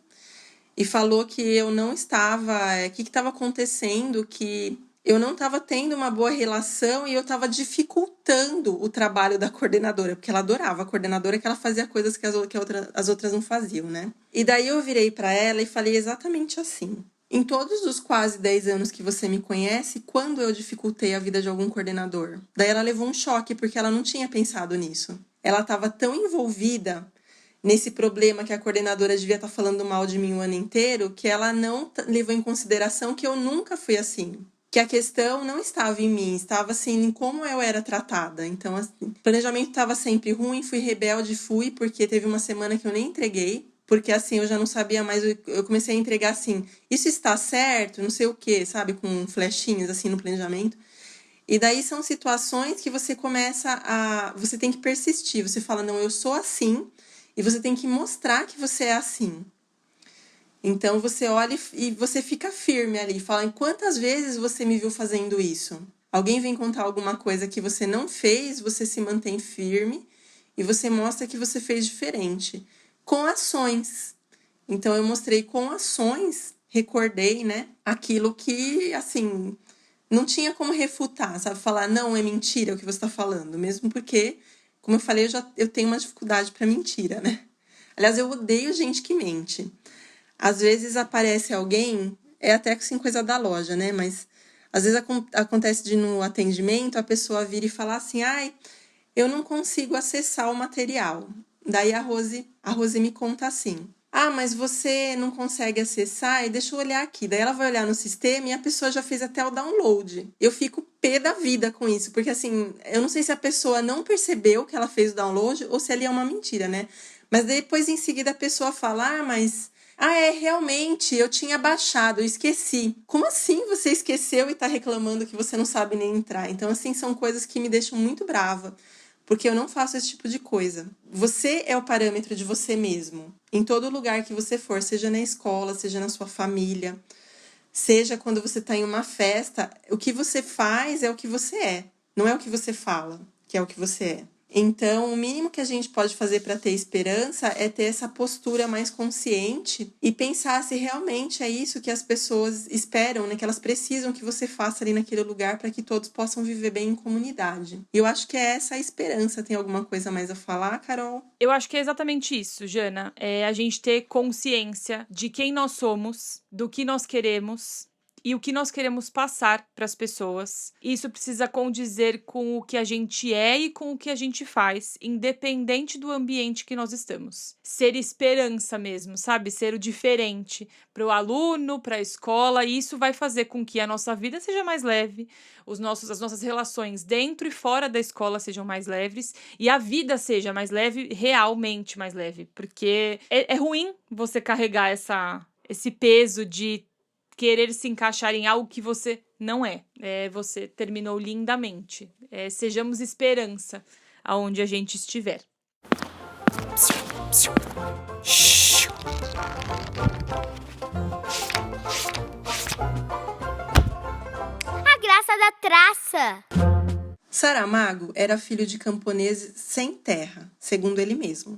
e falou que eu não estava, que estava acontecendo, que eu não estava tendo uma boa relação e eu estava dificultando o trabalho da coordenadora, porque ela adorava a coordenadora, que ela fazia coisas que as outras não faziam, né? E daí eu virei para ela e falei exatamente assim. Em todos os quase 10 anos que você me conhece, quando eu dificultei a vida de algum coordenador? Daí ela levou um choque, porque ela não tinha pensado nisso. Ela estava tão envolvida nesse problema que a coordenadora devia estar falando mal de mim o ano inteiro, que ela não levou em consideração que eu nunca fui assim. Que a questão não estava em mim, estava assim em como eu era tratada. Então, assim, o planejamento estava sempre ruim, fui rebelde, porque teve uma semana que eu nem entreguei, porque assim, eu já não sabia mais, eu comecei a entregar assim, isso está certo, não sei o quê, sabe, com flechinhas assim no planejamento. E daí são situações que você você tem que persistir, você fala, não, eu sou assim, e você tem que mostrar que você é assim. Então, você olha e você fica firme ali. Fala, quantas vezes você me viu fazendo isso? Alguém vem contar alguma coisa que você não fez, você se mantém firme e você mostra que você fez diferente. Com ações. Então, eu mostrei com ações, recordei, né? Aquilo que, assim, não tinha como refutar, sabe? Falar, não, é mentira o que você está falando. Mesmo porque, como eu falei, eu tenho uma dificuldade para mentira, né? Aliás, eu odeio gente que mente. Às vezes aparece alguém, é até assim coisa da loja, né? Mas às vezes acontece de no atendimento a pessoa vir e falar assim, ai, eu não consigo acessar o material. Daí a Rose me conta assim, ah, mas você não consegue acessar? E deixa eu olhar aqui. Daí ela vai olhar no sistema e a pessoa já fez até o download. Eu fico pé da vida com isso, porque assim, eu não sei se a pessoa não percebeu que ela fez o download ou se ali é uma mentira, né? Mas depois em seguida a pessoa fala, realmente, eu tinha baixado, eu esqueci. Como assim você esqueceu e tá reclamando que você não sabe nem entrar? Então, assim, são coisas que me deixam muito brava, porque eu não faço esse tipo de coisa. Você é o parâmetro de você mesmo. Em todo lugar que você for, seja na escola, seja na sua família, seja quando você tá em uma festa, o que você faz é o que você é. Não é o que você fala, que é o que você é. Então, o mínimo que a gente pode fazer para ter esperança é ter essa postura mais consciente e pensar se realmente é isso que as pessoas esperam, né? Que elas precisam que você faça ali naquele lugar para que todos possam viver bem em comunidade. E eu acho que é essa a esperança. Tem alguma coisa mais a falar, Carol? Eu acho que é exatamente isso, Jana. É a gente ter consciência de quem nós somos, do que nós queremos e o que nós queremos passar para as pessoas. Isso precisa condizer com o que a gente é e com o que a gente faz, independente do ambiente que nós estamos. Ser esperança mesmo, sabe? Ser o diferente para o aluno, para a escola, e isso vai fazer com que a nossa vida seja mais leve, as nossas relações dentro e fora da escola sejam mais leves e a vida seja mais leve, realmente mais leve, porque é ruim você carregar esse peso de querer se encaixar em algo que você não é. Você terminou lindamente. Sejamos esperança aonde a gente estiver. A graça da traça. Saramago era filho de camponeses sem terra, segundo ele mesmo.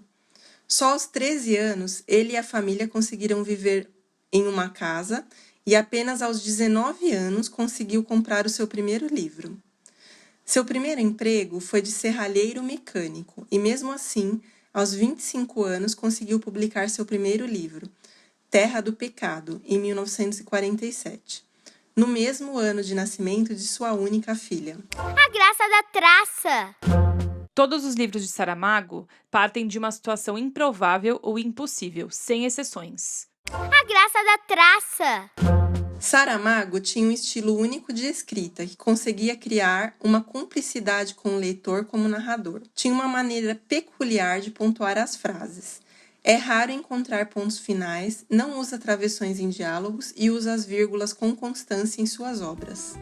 Só aos 13 anos, ele e a família conseguiram viver em uma casa e apenas aos 19 anos conseguiu comprar o seu primeiro livro. Seu primeiro emprego foi de serralheiro mecânico e, mesmo assim, aos 25 anos conseguiu publicar seu primeiro livro, Terra do Pecado, em 1947, no mesmo ano de nascimento de sua única filha. A graça da traça. Todos os livros de Saramago partem de uma situação improvável ou impossível, sem exceções. A graça da traça. Saramago tinha um estilo único de escrita que conseguia criar uma cumplicidade com o leitor como narrador. Tinha uma maneira peculiar de pontuar as frases. É raro encontrar pontos finais, não usa travessões em diálogos e usa as vírgulas com constância em suas obras.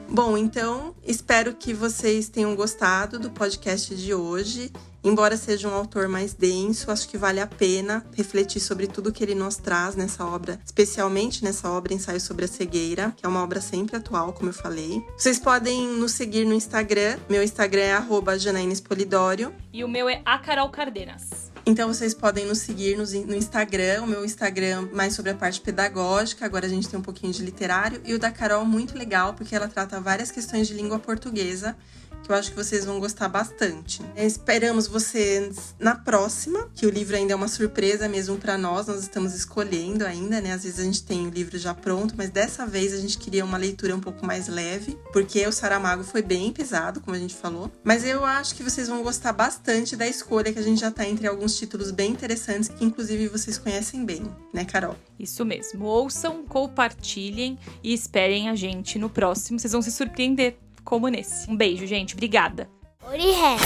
Bom, então, espero que vocês tenham gostado do podcast de hoje. Embora seja um autor mais denso, acho que vale a pena refletir sobre tudo que ele nos traz nessa obra, especialmente nessa obra Ensaio sobre a Cegueira, que é uma obra sempre atual, como eu falei. Vocês podem nos seguir no Instagram. Meu Instagram é @JanaínaSpolidório. E o meu é a Carol Cardenas. Então, vocês podem nos seguir no Instagram, o meu Instagram mais sobre a parte pedagógica, agora a gente tem um pouquinho de literário, e o da Carol muito legal, porque ela trata várias questões de língua portuguesa, que eu acho que vocês vão gostar bastante. Esperamos vocês na próxima, que o livro ainda é uma surpresa mesmo para nós estamos escolhendo ainda, né? Às vezes a gente tem o livro já pronto, mas dessa vez a gente queria uma leitura um pouco mais leve, porque o Saramago foi bem pesado, como a gente falou. Mas eu acho que vocês vão gostar bastante da escolha, que a gente já tá entre alguns títulos bem interessantes, que inclusive vocês conhecem bem, né, Carol? Isso mesmo. Ouçam, compartilhem e esperem a gente no próximo. Vocês vão se surpreender como nesse. Um beijo, gente. Obrigada. Orihe.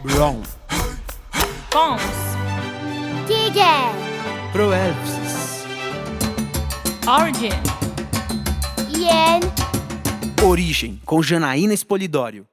Brown. Pons. Tiger. Proelpsis. Origin. Yen. Origem, com Janaína Espolidório.